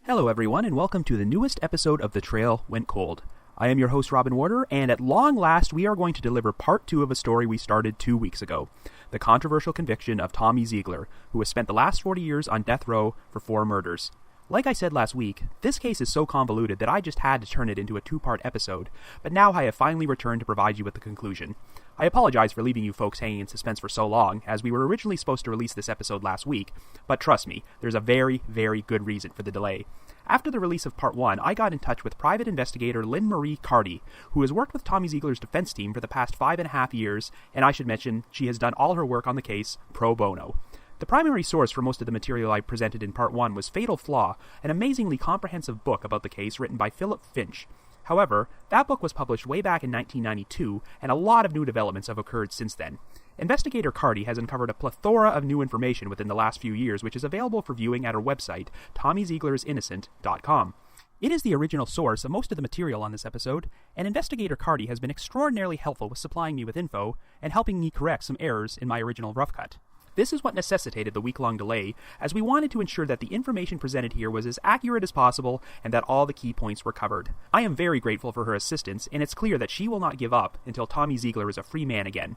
Hello everyone, and welcome to the newest episode of The Trail Went Cold. I am your host Robin Warder, and at long last we are going to deliver part 2 of a story we started 2 weeks ago. The controversial conviction of Tommy Zeigler, who has spent the last 40 years on death row for 4 murders. Like I said last week, this case is so convoluted that I just had to turn it into a 2-part episode, but now I have finally returned to provide you with the conclusion. I apologize for leaving you folks hanging in suspense for so long, as we were originally supposed to release this episode last week, but trust me, there's a very, very good reason for the delay. After the release of Part 1, I got in touch with private investigator Lynn Marie Carty, who has worked with Tommy Zeigler's defense team for the past 5.5 years, and I should mention, she has done all her work on the case pro bono. The primary source for most of the material I presented in Part 1 was Fatal Flaw, an amazingly comprehensive book about the case written by Philip Finch. However, that book was published way back in 1992, and a lot of new developments have occurred since then. Investigator Carty has uncovered a plethora of new information within the last few years, which is available for viewing at her website, TommyZeiglersInnocent.com. It is the original source of most of the material on this episode, and Investigator Carty has been extraordinarily helpful with supplying me with info and helping me correct some errors in my original rough cut. This is what necessitated the week-long delay, as we wanted to ensure that the information presented here was as accurate as possible and that all the key points were covered. I am very grateful for her assistance, and it's clear that she will not give up until Tommy Zeigler is a free man again.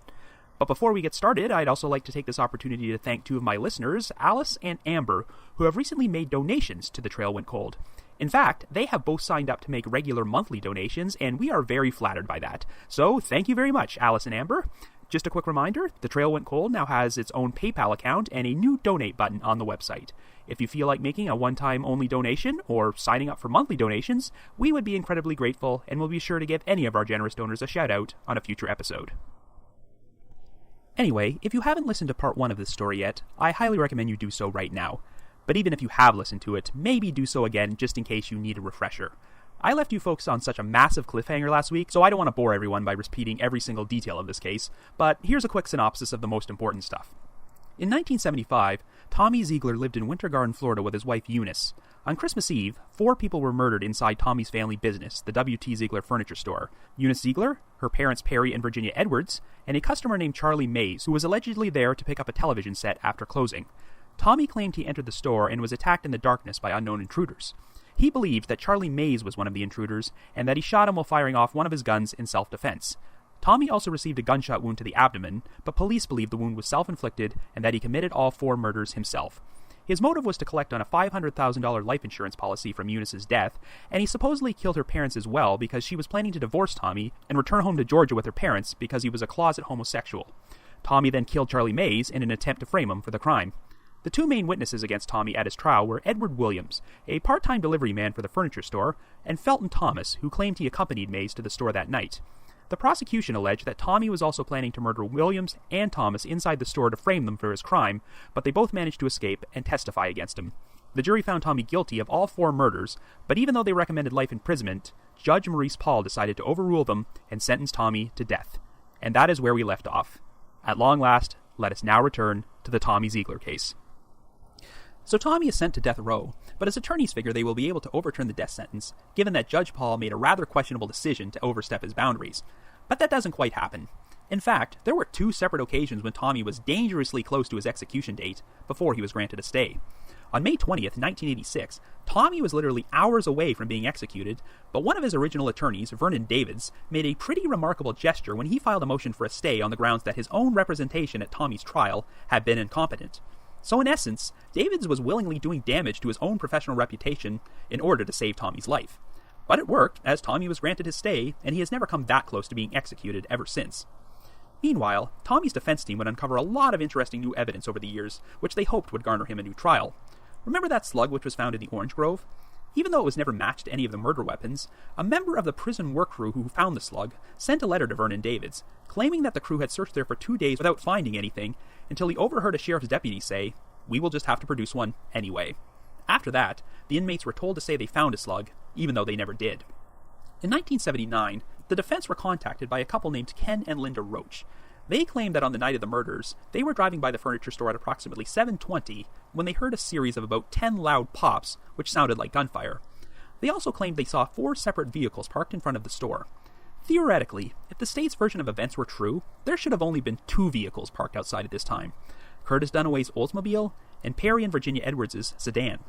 But before we get started, I'd also like to take this opportunity to thank 2 of my listeners, Alice and Amber, who have recently made donations to The Trail Went Cold. In fact, they have both signed up to make regular monthly donations, and we are very flattered by that. So, thank you very much, Alice and Amber. Just a quick reminder, The Trail Went Cold now has its own PayPal account and a new donate button on the website. If you feel like making a one-time only donation or signing up for monthly donations, we would be incredibly grateful, and we'll be sure to give any of our generous donors a shout-out on a future episode. Anyway, if you haven't listened to Part 1 of this story yet, I highly recommend you do so right now. But even if you have listened to it, maybe do so again just in case you need a refresher. I left you folks on such a massive cliffhanger last week, so I don't want to bore everyone by repeating every single detail of this case, but here's a quick synopsis of the most important stuff. In 1975, Tommy Zeigler lived in Winter Garden, Florida with his wife Eunice. On Christmas Eve, 4 people were murdered inside Tommy's family business, the W.T. Zeigler Furniture Store. Eunice Zeigler, her parents Perry and Virginia Edwards, and a customer named Charlie Mays, who was allegedly there to pick up a television set after closing. Tommy claimed he entered the store and was attacked in the darkness by unknown intruders. He believed that Charlie Mays was one of the intruders, and that he shot him while firing off one of his guns in self-defense. Tommy also received a gunshot wound to the abdomen, but police believed the wound was self-inflicted and that he committed all 4 murders himself. His motive was to collect on a $500,000 life insurance policy from Eunice's death, and he supposedly killed her parents as well because she was planning to divorce Tommy and return home to Georgia with her parents because he was a closet homosexual. Tommy then killed Charlie Mays in an attempt to frame him for the crime. The 2 main witnesses against Tommy at his trial were Edward Williams, a part-time delivery man for the furniture store, and Felton Thomas, who claimed he accompanied Mays to the store that night. The prosecution alleged that Tommy was also planning to murder Williams and Thomas inside the store to frame them for his crime, but they both managed to escape and testify against him. The jury found Tommy guilty of all 4 murders, but even though they recommended life imprisonment, Judge Maurice Paul decided to overrule them and sentence Tommy to death. And that is where we left off. At long last, let us now return to the Tommy Zeigler case. So Tommy is sent to death row, but his attorneys figure they will be able to overturn the death sentence, given that Judge Paul made a rather questionable decision to overstep his boundaries. But that doesn't quite happen. In fact, there were 2 separate occasions when Tommy was dangerously close to his execution date before he was granted a stay. On May 20th, 1986, Tommy was literally hours away from being executed, but one of his original attorneys, Vernon Davids, made a pretty remarkable gesture when he filed a motion for a stay on the grounds that his own representation at Tommy's trial had been incompetent. So in essence, Davids was willingly doing damage to his own professional reputation in order to save Tommy's life. But it worked, as Tommy was granted his stay, and he has never come that close to being executed ever since. Meanwhile, Tommy's defense team would uncover a lot of interesting new evidence over the years, which they hoped would garner him a new trial. Remember that slug which was found in the orange grove? Even though it was never matched to any of the murder weapons, a member of the prison work crew who found the slug sent a letter to Vernon Davids, claiming that the crew had searched there for 2 days without finding anything, until he overheard a sheriff's deputy say, "We will just have to produce one anyway." After that, the inmates were told to say they found a slug, even though they never did. In 1979, the defense were contacted by a couple named Ken and Linda Roach. They claimed that on the night of the murders, they were driving by the furniture store at approximately 7:20 when they heard a series of about 10 loud pops, which sounded like gunfire. They also claimed they saw 4 separate vehicles parked in front of the store. Theoretically, if the state's version of events were true, there should have only been 2 vehicles parked outside at this time: Curtis Dunaway's Oldsmobile and Perry and Virginia Edwards' sedan.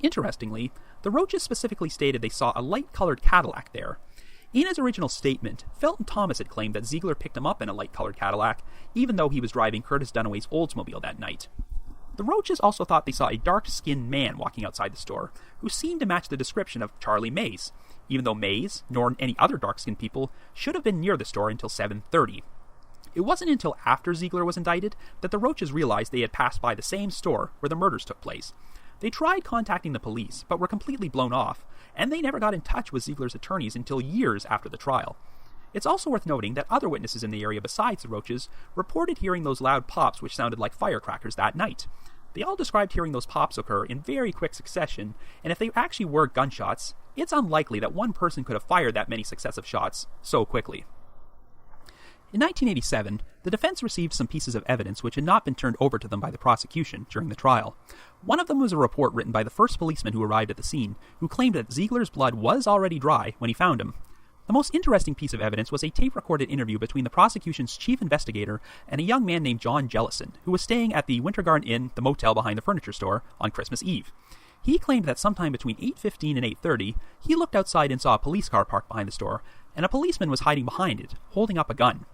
Interestingly, the Roaches specifically stated they saw a light-colored Cadillac there. In his original statement, Felton Thomas had claimed that Zeigler picked him up in a light-colored Cadillac, even though he was driving Curtis Dunaway's Oldsmobile that night. The Roaches also thought they saw a dark-skinned man walking outside the store, who seemed to match the description of Charlie Mays, even though Mays, nor any other dark-skinned people, should have been near the store until 7:30. It wasn't until after Zeigler was indicted that the Roaches realized they had passed by the same store where the murders took place. They tried contacting the police, but were completely blown off, and they never got in touch with Zeigler's attorneys until years after the trial. It's also worth noting that other witnesses in the area besides the Roaches reported hearing those loud pops which sounded like firecrackers that night. They all described hearing those pops occur in very quick succession, and if they actually were gunshots, it's unlikely that one person could have fired that many successive shots so quickly. In 1987, the defense received some pieces of evidence which had not been turned over to them by the prosecution during the trial. One of them was a report written by the first policeman who arrived at the scene, who claimed that Zeigler's blood was already dry when he found him. The most interesting piece of evidence was a tape-recorded interview between the prosecution's chief investigator and a young man named John Jellison, who was staying at the Winter Garden Inn, the motel behind the furniture store, on Christmas Eve. He claimed that sometime between 8:15 and 8:30, he looked outside and saw a police car parked behind the store, and a policeman was hiding behind it, holding up a gun.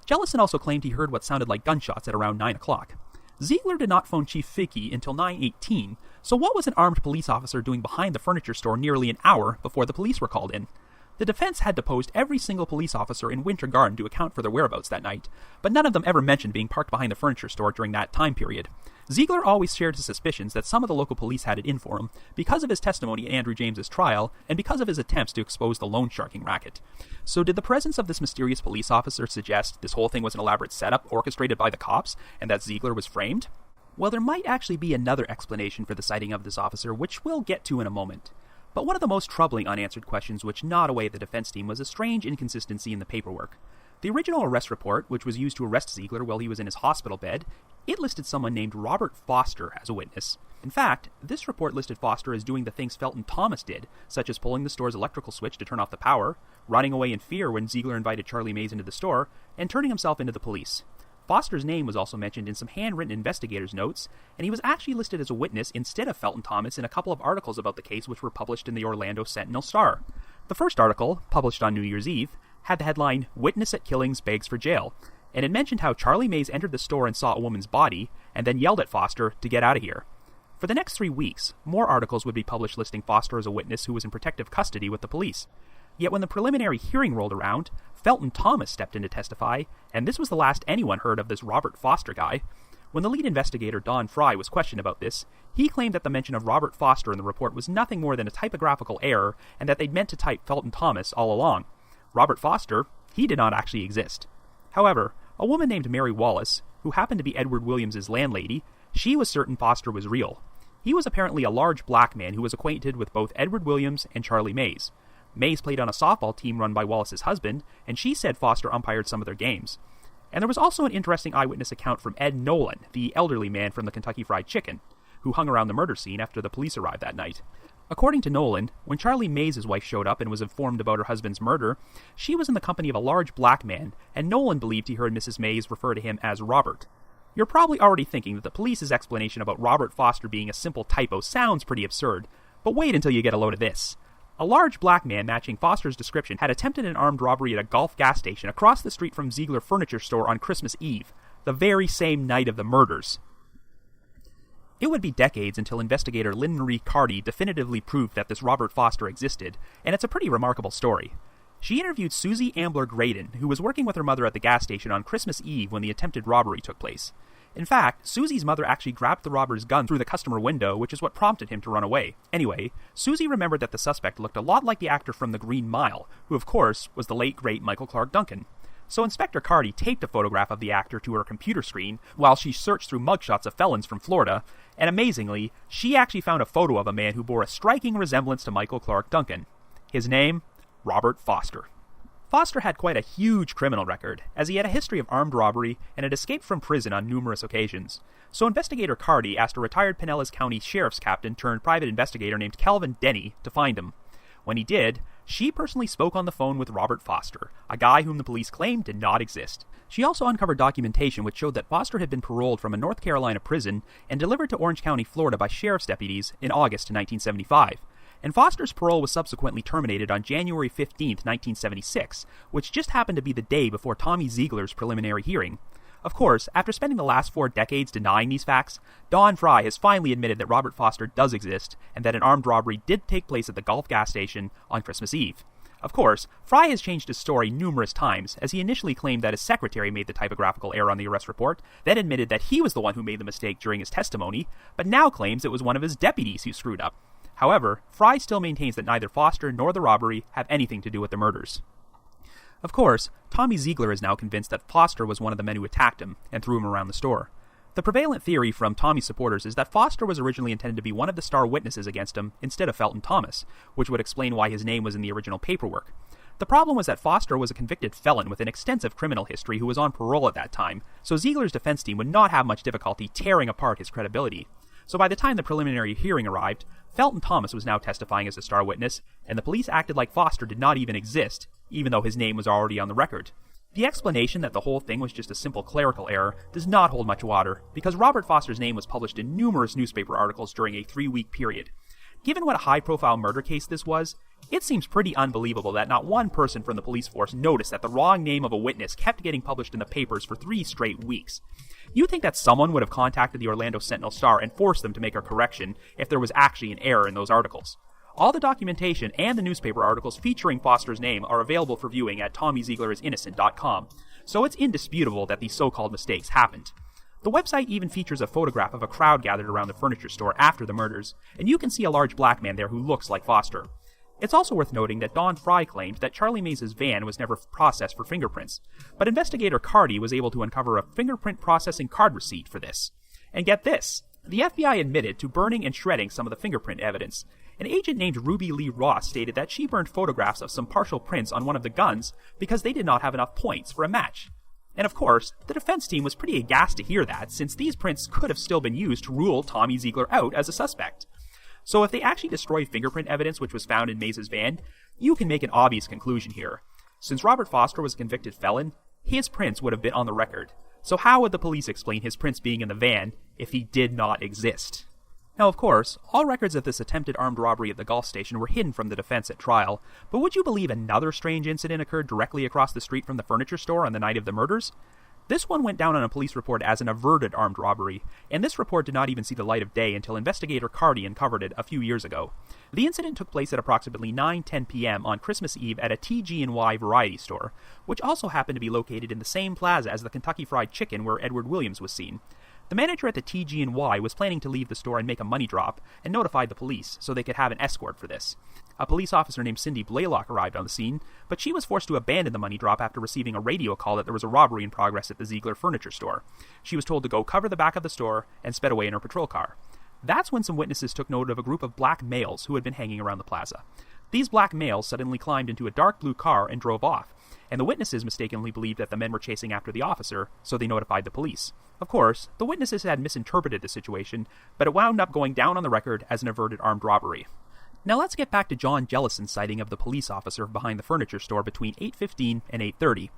Jellison also claimed he heard what sounded like gunshots at around 9 o'clock. Zeigler did not phone Chief Fickey until 9:18, so what was an armed police officer doing behind the furniture store nearly an hour before the police were called in? The defense had deposed every single police officer in Winter Garden to account for their whereabouts that night, but none of them ever mentioned being parked behind the furniture store during that time period. Zeigler always shared his suspicions that some of the local police had it in for him because of his testimony at Andrew James's trial and because of his attempts to expose the loan sharking racket. So did the presence of this mysterious police officer suggest this whole thing was an elaborate setup orchestrated by the cops and that Zeigler was framed? Well, there might actually be another explanation for the sighting of this officer, which we'll get to in a moment. But one of the most troubling unanswered questions which gnawed away at the defense team was a strange inconsistency in the paperwork. The original arrest report, which was used to arrest Zeigler while he was in his hospital bed, it listed someone named Robert Foster as a witness. In fact, this report listed Foster as doing the things Felton Thomas did, such as pulling the store's electrical switch to turn off the power, running away in fear when Zeigler invited Charlie Mays into the store, and turning himself into the police. Foster's name was also mentioned in some handwritten investigators' notes, and he was actually listed as a witness instead of Felton Thomas in a couple of articles about the case which were published in the Orlando Sentinel-Star. The first article, published on New Year's Eve, had the headline, "Witness at Killings Begs for Jail," and it mentioned how Charlie Mays entered the store and saw a woman's body, and then yelled at Foster to get out of here. For the next 3 weeks, more articles would be published listing Foster as a witness who was in protective custody with the police. Yet when the preliminary hearing rolled around, Felton Thomas stepped in to testify, and this was the last anyone heard of this Robert Foster guy. When the lead investigator, Don Fry, was questioned about this, he claimed that the mention of Robert Foster in the report was nothing more than a typographical error, and that they'd meant to type Felton Thomas all along. Robert Foster, he did not actually exist. However, a woman named Mary Wallace, who happened to be Edward Williams' landlady, she was certain Foster was real. He was apparently a large black man who was acquainted with both Edward Williams and Charlie Mays. Mays played on a softball team run by Wallace's husband, and she said Foster umpired some of their games. And there was also an interesting eyewitness account from Ed Nolan, the elderly man from the Kentucky Fried Chicken, who hung around the murder scene after the police arrived that night. According to Nolan, when Charlie Mays' wife showed up and was informed about her husband's murder, she was in the company of a large black man, and Nolan believed he heard Mrs. Mays refer to him as Robert. You're probably already thinking that the police's explanation about Robert Foster being a simple typo sounds pretty absurd, but wait until you get a load of this. A large black man matching Foster's description had attempted an armed robbery at a Gulf gas station across the street from Zeigler Furniture Store on Christmas Eve, the very same night of the murders. It would be decades until investigator Lynn Marie Carty definitively proved that this Robert Foster existed, and it's a pretty remarkable story. She interviewed Susie Ambler Graydon, who was working with her mother at the gas station on Christmas Eve when the attempted robbery took place. In fact, Susie's mother actually grabbed the robber's gun through the customer window, which is what prompted him to run away. Anyway, Susie remembered that the suspect looked a lot like the actor from The Green Mile, who of course was the late great Michael Clark Duncan. So Inspector Carty taped a photograph of the actor to her computer screen while she searched through mugshots of felons from Florida, and amazingly, she actually found a photo of a man who bore a striking resemblance to Michael Clark Duncan. His name? Robert Foster. Foster had quite a huge criminal record, as he had a history of armed robbery and had escaped from prison on numerous occasions. So investigator Carty asked a retired Pinellas County sheriff's captain turned private investigator named Calvin Denny to find him. When he did, She personally spoke on the phone with Robert Foster, a guy whom the police claimed did not exist. She also uncovered documentation which showed that Foster had been paroled from a North Carolina prison and delivered to Orange County, Florida by sheriff's deputies in August 1975. And Foster's parole was subsequently terminated on January 15, 1976, which just happened to be the day before Tommy Zeigler's preliminary hearing. Of course, after spending the last 4 decades denying these facts, Don Fry has finally admitted that Robert Foster does exist and that an armed robbery did take place at the Gulf gas station on Christmas Eve. Of course, Fry has changed his story numerous times, as he initially claimed that his secretary made the typographical error on the arrest report, then admitted that he was the one who made the mistake during his testimony, but now claims it was one of his deputies who screwed up. However, Fry still maintains that neither Foster nor the robbery have anything to do with the murders. Of course, Tommy Zeigler is now convinced that Foster was one of the men who attacked him and threw him around the store. The prevalent theory from Tommy's supporters is that Foster was originally intended to be one of the star witnesses against him instead of Felton Thomas, which would explain why his name was in the original paperwork. The problem was that Foster was a convicted felon with an extensive criminal history who was on parole at that time, so Zeigler's defense team would not have much difficulty tearing apart his credibility. So by the time the preliminary hearing arrived, Felton Thomas was now testifying as a star witness, and the police acted like Foster did not even exist, even though his name was already on the record. The explanation that the whole thing was just a simple clerical error does not hold much water, because Robert Foster's name was published in numerous newspaper articles during a 3-week period. Given what a high-profile murder case this was, it seems pretty unbelievable that not one person from the police force noticed that the wrong name of a witness kept getting published in the papers for 3 straight weeks. You'd think that someone would have contacted the Orlando Sentinel-Star and forced them to make a correction if there was actually an error in those articles. All the documentation and the newspaper articles featuring Foster's name are available for viewing at TommyZeiglerIsInnocent.com, so it's indisputable that these so-called mistakes happened. The website even features a photograph of a crowd gathered around the furniture store after the murders, and you can see a large black man there who looks like Foster. It's also worth noting that Don Fry claimed that Charlie Mays' van was never processed for fingerprints, but investigator Cardy was able to uncover a fingerprint processing card receipt for this. And get this, the FBI admitted to burning and shredding some of the fingerprint evidence. An agent named Ruby Lee Ross stated that she burned photographs of some partial prints on one of the guns because they did not have enough points for a match. And of course, the defense team was pretty aghast to hear that, since these prints could have still been used to rule Tommy Zeigler out as a suspect. So if they actually destroyed fingerprint evidence which was found in Mays' van, you can make an obvious conclusion here. Since Robert Foster was a convicted felon, his prints would have been on the record. So how would the police explain his prints being in the van if he did not exist? Now, of course, all records of this attempted armed robbery at the Gulf station were hidden from the defense at trial, but would you believe another strange incident occurred directly across the street from the furniture store on the night of the murders? This one went down on a police report as an averted armed robbery, and this report did not even see the light of day until investigator Cardy uncovered it a few years ago. The incident took place at approximately 9:10 p.m. on Christmas Eve at a TG&Y variety store, which also happened to be located in the same plaza as the Kentucky Fried Chicken where Edward Williams was seen. The manager at the TG&Y was planning to leave the store and make a money drop, and notified the police so they could have an escort for this. A police officer named Cindy Blaylock arrived on the scene, but she was forced to abandon the money drop after receiving a radio call that there was a robbery in progress at the Zeigler Furniture Store. She was told to go cover the back of the store and sped away in her patrol car. That's when some witnesses took note of a group of black males who had been hanging around the plaza. These black males suddenly climbed into a dark blue car and drove off, and the witnesses mistakenly believed that the men were chasing after the officer, so they notified the police. Of course, the witnesses had misinterpreted the situation, but it wound up going down on the record as an averted armed robbery. Now let's get back to John Jellison's sighting of the police officer behind the furniture store between 8:15 and 8:30.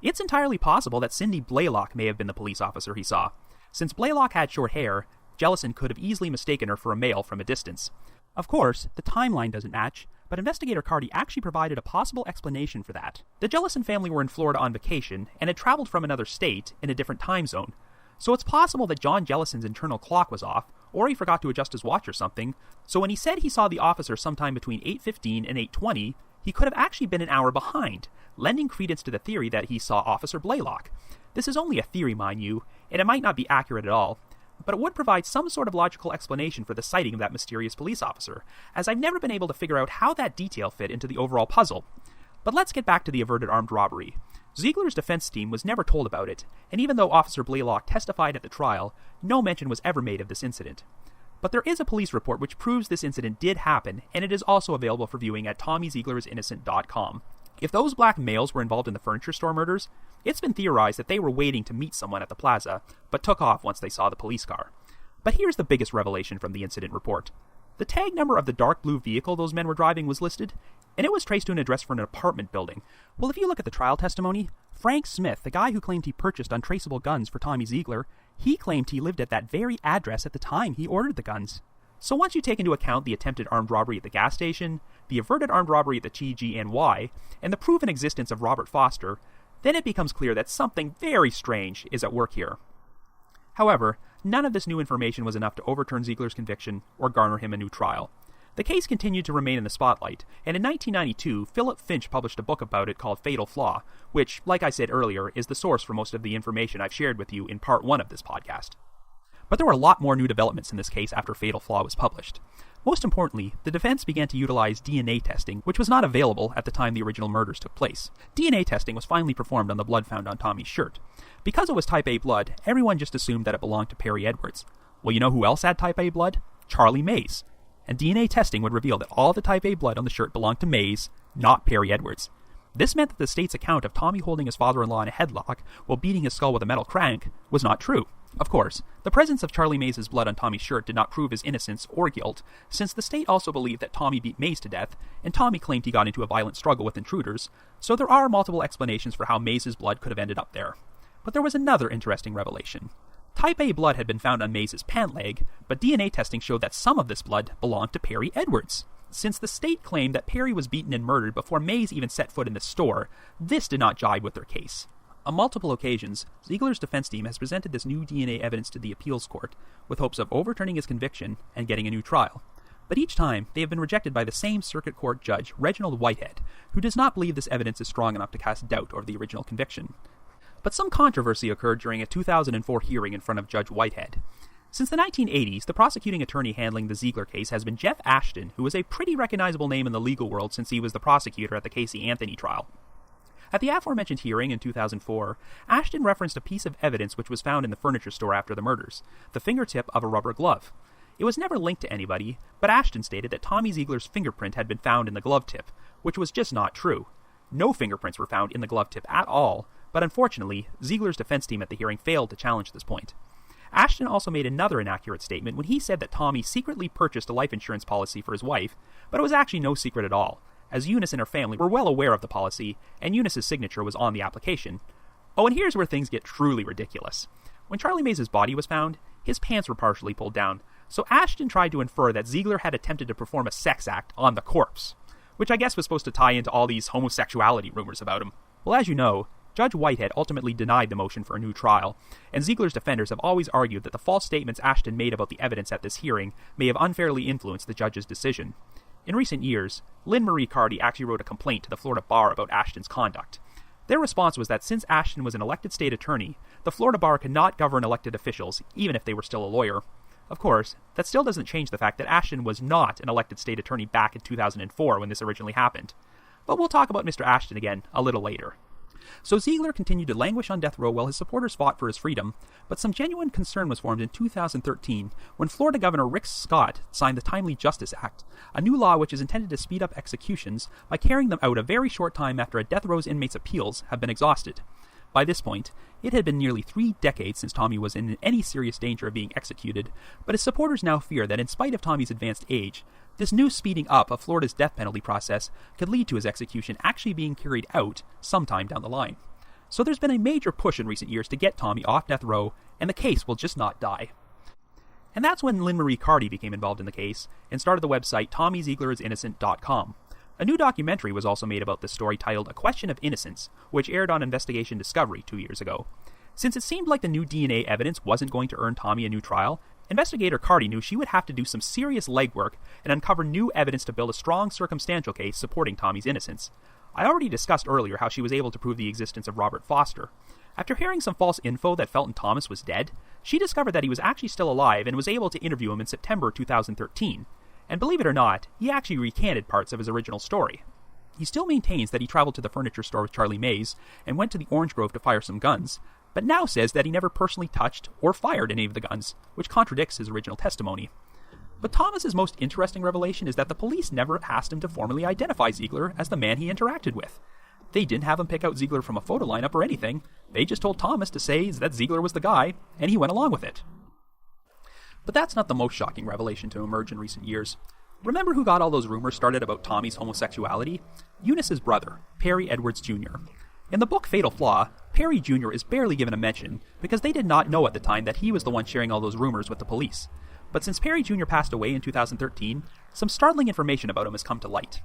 It's entirely possible that Cindy Blaylock may have been the police officer he saw. Since Blaylock had short hair, Jellison could have easily mistaken her for a male from a distance. Of course, the timeline doesn't match, but investigator Cardy actually provided a possible explanation for that. The Jellison family were in Florida on vacation and had traveled from another state in a different time zone. So it's possible that John Jellison's internal clock was off, or he forgot to adjust his watch or something, so when he said he saw the officer sometime between 8:15 and 8:20, he could have actually been an hour behind, lending credence to the theory that he saw Officer Blaylock. This is only a theory, mind you, and it might not be accurate at all, but it would provide some sort of logical explanation for the sighting of that mysterious police officer, as I've never been able to figure out how that detail fit into the overall puzzle. But let's get back to the averted armed robbery. Zeigler's defense team was never told about it, and even though Officer Blaylock testified at the trial, no mention was ever made of this incident. But there is a police report which proves this incident did happen, and it is also available for viewing at TommyZeiglerIsInnocent.com. If those black males were involved in the furniture store murders, it's been theorized that they were waiting to meet someone at the plaza, but took off once they saw the police car. But here's the biggest revelation from the incident report. The tag number of the dark blue vehicle those men were driving was listed, and it was traced to an address for an apartment building. Well, if you look at the trial testimony, Frank Smith, the guy who claimed he purchased untraceable guns for Tommy Zeigler, he claimed he lived at that very address at the time he ordered the guns. So once you take into account the attempted armed robbery at the gas station, the averted armed robbery at the TGNY, and the proven existence of Robert Foster, then it becomes clear that something very strange is at work here. However, none of this new information was enough to overturn Zeigler's conviction or garner him a new trial. The case continued to remain in the spotlight, and in 1992, Philip Finch published a book about it called Fatal Flaw, which, like I said earlier, is the source for most of the information I've shared with you in part 1 of this podcast. But there were a lot more new developments in this case after Fatal Flaw was published. Most importantly, the defense began to utilize DNA testing, which was not available at the time the original murders took place. DNA testing was finally performed on the blood found on Tommy's shirt. Because it was type A blood, everyone just assumed that it belonged to Perry Edwards. Well, you know who else had type A blood? Charlie Mays. And DNA testing would reveal that all the type A blood on the shirt belonged to Mays, not Perry Edwards. This meant that the state's account of Tommy holding his father-in-law in a headlock while beating his skull with a metal crank was not true. Of course, the presence of Charlie Mays' blood on Tommy's shirt did not prove his innocence or guilt, since the state also believed that Tommy beat Mays to death, and Tommy claimed he got into a violent struggle with intruders, so there are multiple explanations for how Mays' blood could have ended up there. But there was another interesting revelation. Type A blood had been found on Mays' pant leg, but DNA testing showed that some of this blood belonged to Perry Edwards. Since the state claimed that Perry was beaten and murdered before Mays even set foot in the store, this did not jibe with their case. On multiple occasions, Zeigler's defense team has presented this new DNA evidence to the appeals court, with hopes of overturning his conviction and getting a new trial. But each time, they have been rejected by the same circuit court judge, Reginald Whitehead, who does not believe this evidence is strong enough to cast doubt over the original conviction. But some controversy occurred during a 2004 hearing in front of Judge Whitehead. Since the 1980s, the prosecuting attorney handling the Zeigler case has been Jeff Ashton, who is a pretty recognizable name in the legal world since he was the prosecutor at the Casey Anthony trial. At the aforementioned hearing in 2004, Ashton referenced a piece of evidence which was found in the furniture store after the murders, the fingertip of a rubber glove. It was never linked to anybody, but Ashton stated that Tommy Zeigler's fingerprint had been found in the glove tip, which was just not true. No fingerprints were found in the glove tip at all, but unfortunately, Zeigler's defense team at the hearing failed to challenge this point. Ashton also made another inaccurate statement when he said that Tommy secretly purchased a life insurance policy for his wife, but it was actually no secret at all, as Eunice and her family were well aware of the policy, and Eunice's signature was on the application. Oh, and here's where things get truly ridiculous. When Charlie Mays' body was found, his pants were partially pulled down, so Ashton tried to infer that Zeigler had attempted to perform a sex act on the corpse, which I guess was supposed to tie into all these homosexuality rumors about him. Well, as you know, Judge Whitehead ultimately denied the motion for a new trial, and Zeigler's defenders have always argued that the false statements Ashton made about the evidence at this hearing may have unfairly influenced the judge's decision. In recent years, Lynn Marie Carty actually wrote a complaint to the Florida Bar about Ashton's conduct. Their response was that since Ashton was an elected state attorney, the Florida Bar could not govern elected officials, even if they were still a lawyer. Of course, that still doesn't change the fact that Ashton was not an elected state attorney back in 2004 when this originally happened. But we'll talk about Mr. Ashton again a little later. So Zeigler continued to languish on death row while his supporters fought for his freedom, but some genuine concern was formed in 2013 when Florida Governor Rick Scott signed the Timely Justice Act, a new law which is intended to speed up executions by carrying them out a very short time after a death row's inmates' appeals have been exhausted. By this point, it had been nearly 3 decades since Tommy was in any serious danger of being executed, but his supporters now fear that in spite of Tommy's advanced age, this new speeding up of Florida's death penalty process could lead to his execution actually being carried out sometime down the line. So there's been a major push in recent years to get Tommy off death row, and the case will just not die. And that's when Lynn Marie Carty became involved in the case and started the website TommyZeiglerIsInnocent.com. A new documentary was also made about this story titled A Question of Innocence, which aired on Investigation Discovery 2 years ago. Since it seemed like the new DNA evidence wasn't going to earn Tommy a new trial, investigator Carty knew she would have to do some serious legwork and uncover new evidence to build a strong circumstantial case supporting Tommy's innocence. I already discussed earlier how she was able to prove the existence of Robert Foster. After hearing some false info that Felton Thomas was dead, she discovered that he was actually still alive and was able to interview him in September 2013. And believe it or not, he actually recanted parts of his original story. He still maintains that he traveled to the furniture store with Charlie Mays and went to the Orange Grove to fire some guns, but now says that he never personally touched or fired any of the guns, which contradicts his original testimony. But Thomas's most interesting revelation is that the police never asked him to formally identify Zeigler as the man he interacted with. They didn't have him pick out Zeigler from a photo lineup or anything. They just told Thomas to say that Zeigler was the guy, and he went along with it. But that's not the most shocking revelation to emerge in recent years. Remember who got all those rumors started about Tommy's homosexuality? Eunice's brother, Perry Edwards Jr. In the book Fatal Flaw, Perry Jr. is barely given a mention because they did not know at the time that he was the one sharing all those rumors with the police. But since Perry Jr. passed away in 2013, some startling information about him has come to light.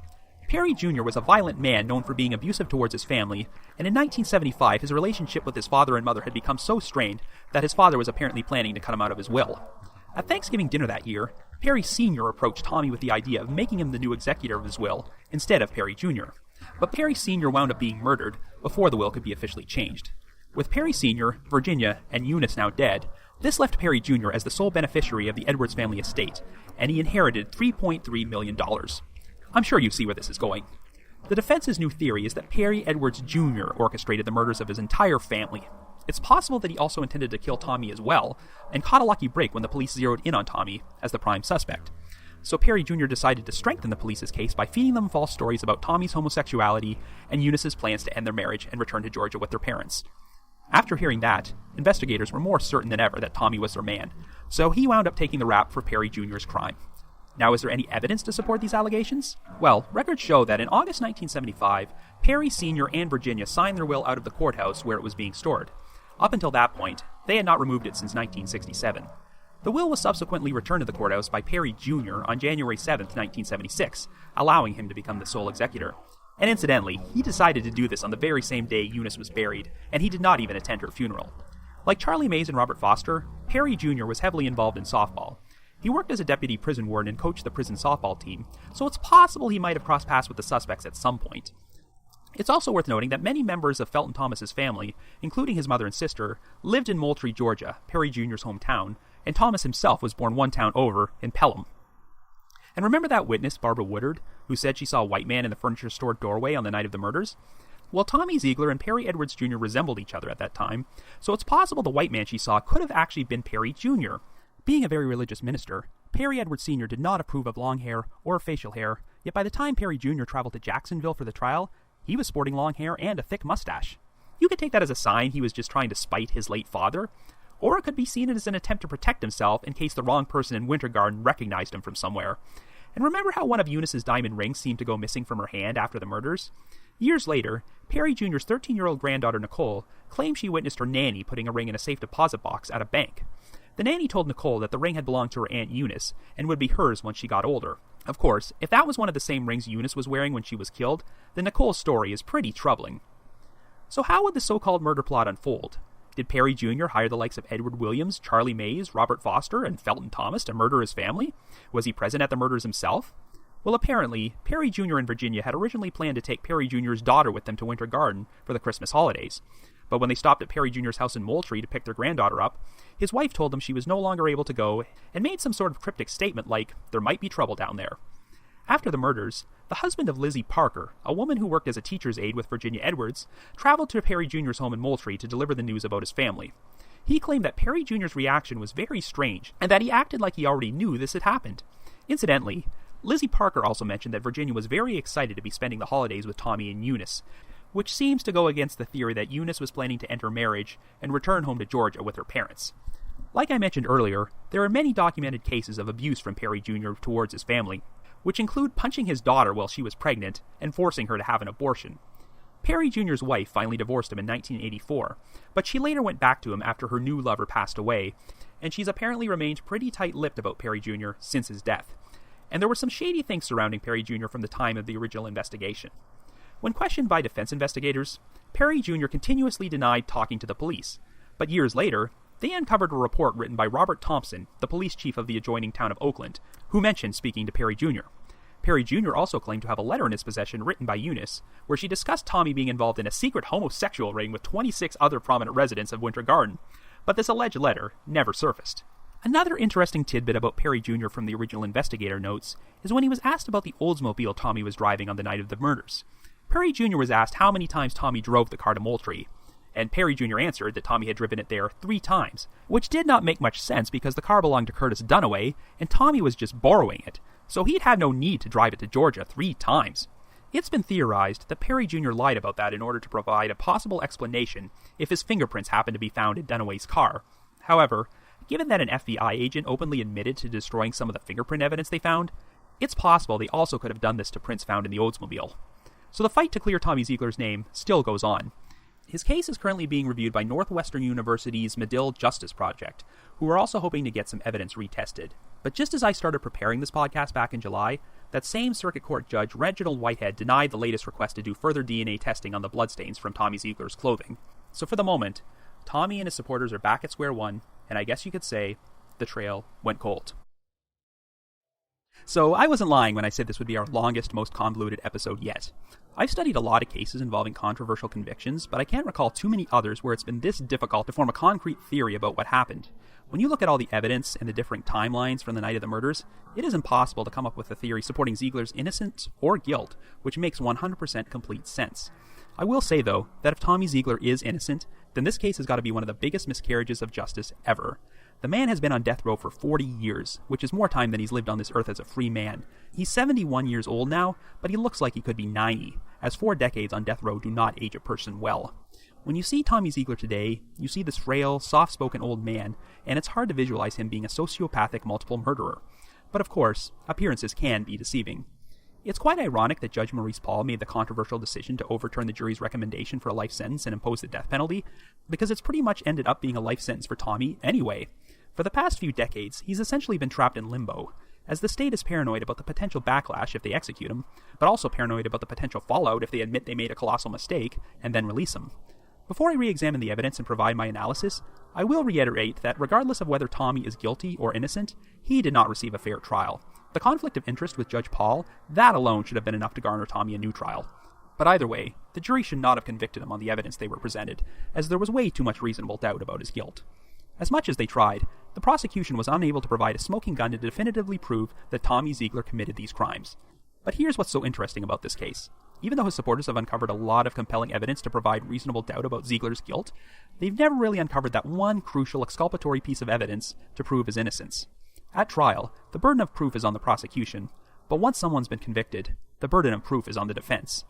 Perry Jr. was a violent man known for being abusive towards his family, and in 1975 his relationship with his father and mother had become so strained that his father was apparently planning to cut him out of his will. At Thanksgiving dinner that year, Perry Sr. approached Tommy with the idea of making him the new executor of his will instead of Perry Jr. But Perry Sr. wound up being murdered before the will could be officially changed. With Perry Sr., Virginia, and Eunice now dead, this left Perry Jr. as the sole beneficiary of the Edwards family estate, and he inherited $3.3 million. I'm sure you see where this is going. The defense's new theory is that Perry Edwards Jr. orchestrated the murders of his entire family. It's possible that he also intended to kill Tommy as well, and caught a lucky break when the police zeroed in on Tommy as the prime suspect. So Perry Jr. decided to strengthen the police's case by feeding them false stories about Tommy's homosexuality and Eunice's plans to end their marriage and return to Georgia with their parents. After hearing that, investigators were more certain than ever that Tommy was their man, so he wound up taking the rap for Perry Jr.'s crime. Now, is there any evidence to support these allegations? Well, records show that in August 1975, Perry Sr. and Virginia signed their will out of the courthouse where it was being stored. Up until that point, they had not removed it since 1967. The will was subsequently returned to the courthouse by Perry Jr. on January 7, 1976, allowing him to become the sole executor. And incidentally, he decided to do this on the very same day Eunice was buried, and he did not even attend her funeral. Like Charlie Mays and Robert Foster, Perry Jr. was heavily involved in softball. He worked as a deputy prison warden and coached the prison softball team, so it's possible he might have crossed paths with the suspects at some point. It's also worth noting that many members of Felton Thomas's family, including his mother and sister, lived in Moultrie, Georgia, Perry Jr.'s hometown, and Thomas himself was born one town over, in Pelham. And remember that witness, Barbara Woodard, who said she saw a white man in the furniture store doorway on the night of the murders? Well, Tommy Zeigler and Perry Edwards Jr. resembled each other at that time, so it's possible the white man she saw could have actually been Perry Jr. Being a very religious minister, Perry Edwards Sr. did not approve of long hair or facial hair, yet by the time Perry Jr. traveled to Jacksonville for the trial, he was sporting long hair and a thick mustache. You could take that as a sign he was just trying to spite his late father, or it could be seen as an attempt to protect himself in case the wrong person in Winter Garden recognized him from somewhere. And remember how one of Eunice's diamond rings seemed to go missing from her hand after the murders? Years later, Perry Jr.'s 13-year-old granddaughter Nicole claimed she witnessed her nanny putting a ring in a safe deposit box at a bank. The nanny told Nicole that the ring had belonged to her Aunt Eunice and would be hers once she got older. Of course, if that was one of the same rings Eunice was wearing when she was killed, then Nicole's story is pretty troubling. So how would the so-called murder plot unfold? Did Perry Jr. hire the likes of Edward Williams, Charlie Mays, Robert Foster, and Felton Thomas to murder his family? Was he present at the murders himself? Well, apparently, Perry Jr. and Virginia had originally planned to take Perry Jr.'s daughter with them to Winter Garden for the Christmas holidays. But when they stopped at Perry Jr.'s house in Moultrie to pick their granddaughter up, his wife told them she was no longer able to go and made some sort of cryptic statement like, there might be trouble down there. After the murders, the husband of Lizzie Parker, a woman who worked as a teacher's aide with Virginia Edwards, traveled to Perry Jr.'s home in Moultrie to deliver the news about his family. He claimed that Perry Jr.'s reaction was very strange, and that he acted like he already knew this had happened. Incidentally, Lizzie Parker also mentioned that Virginia was very excited to be spending the holidays with Tommy and Eunice, which seems to go against the theory that Eunice was planning to enter marriage and return home to Georgia with her parents. Like I mentioned earlier, there are many documented cases of abuse from Perry Jr. towards his family, which include punching his daughter while she was pregnant and forcing her to have an abortion. Perry Jr.'s wife finally divorced him in 1984, but she later went back to him after her new lover passed away, and she's apparently remained pretty tight-lipped about Perry Jr. since his death. And there were some shady things surrounding Perry Jr. from the time of the original investigation. When questioned by defense investigators, Perry Jr. continuously denied talking to the police, but years later, they uncovered a report written by Robert Thompson, the police chief of the adjoining town of Oakland, who mentioned speaking to Perry Jr. Perry Jr. also claimed to have a letter in his possession written by Eunice, where she discussed Tommy being involved in a secret homosexual ring with 26 other prominent residents of Winter Garden, but this alleged letter never surfaced. Another interesting tidbit about Perry Jr. from the original investigator notes is when he was asked about the Oldsmobile Tommy was driving on the night of the murders. Perry Jr. was asked how many times Tommy drove the car to Moultrie, and Perry Jr. answered that Tommy had driven it there 3 times, which did not make much sense because the car belonged to Curtis Dunaway, and Tommy was just borrowing it, so he'd had no need to drive it to Georgia 3 times. It's been theorized that Perry Jr. lied about that in order to provide a possible explanation if his fingerprints happened to be found in Dunaway's car. However, given that an FBI agent openly admitted to destroying some of the fingerprint evidence they found, It's possible they also could have done this to prints found in the Oldsmobile. So the fight to clear Tommy Zeigler's name still goes on. His case is currently being reviewed by Northwestern University's Medill Justice Project, who are also hoping to get some evidence retested. But just as I started preparing this podcast back in July, that same circuit court judge, Reginald Whitehead, denied the latest request to do further DNA testing on the bloodstains from Tommy Zeigler's clothing. So for the moment, Tommy and his supporters are back at square one, and I guess you could say the trail went cold. So I wasn't lying when I said this would be our longest, most convoluted episode yet. I've studied a lot of cases involving controversial convictions, but I can't recall too many others where it's been this difficult to form a concrete theory about what happened. When you look at all the evidence and the differing timelines from the night of the murders, it is impossible to come up with a theory supporting Zeigler's innocence or guilt, which makes 100% complete sense. I will say, though, that if Tommy Zeigler is innocent, then this case has got to be one of the biggest miscarriages of justice ever. The man has been on death row for 40 years, which is more time than he's lived on this earth as a free man. He's 71 years old now, but he looks like he could be 90, as 4 decades on death row do not age a person well. When you see Tommy Zeigler today, you see this frail, soft-spoken old man, and it's hard to visualize him being a sociopathic multiple murderer. But of course, appearances can be deceiving. It's quite ironic that Judge Maurice Paul made the controversial decision to overturn the jury's recommendation for a life sentence and impose the death penalty, because it's pretty much ended up being a life sentence for Tommy anyway. For the past few decades, he's essentially been trapped in limbo, as the state is paranoid about the potential backlash if they execute him, but also paranoid about the potential fallout if they admit they made a colossal mistake and then release him. Before I re-examine the evidence and provide my analysis, I will reiterate that regardless of whether Tommy is guilty or innocent, he did not receive a fair trial. The conflict of interest with Judge Paul, that alone should have been enough to garner Tommy a new trial. But either way, the jury should not have convicted him on the evidence they were presented, as there was way too much reasonable doubt about his guilt. As much as they tried, the prosecution was unable to provide a smoking gun to definitively prove that Tommy Zeigler committed these crimes. But here's what's so interesting about this case. Even though his supporters have uncovered a lot of compelling evidence to provide reasonable doubt about Zeigler's guilt, they've never really uncovered that one crucial exculpatory piece of evidence to prove his innocence. At trial, the burden of proof is on the prosecution, but once someone's been convicted, the burden of proof is on the defense.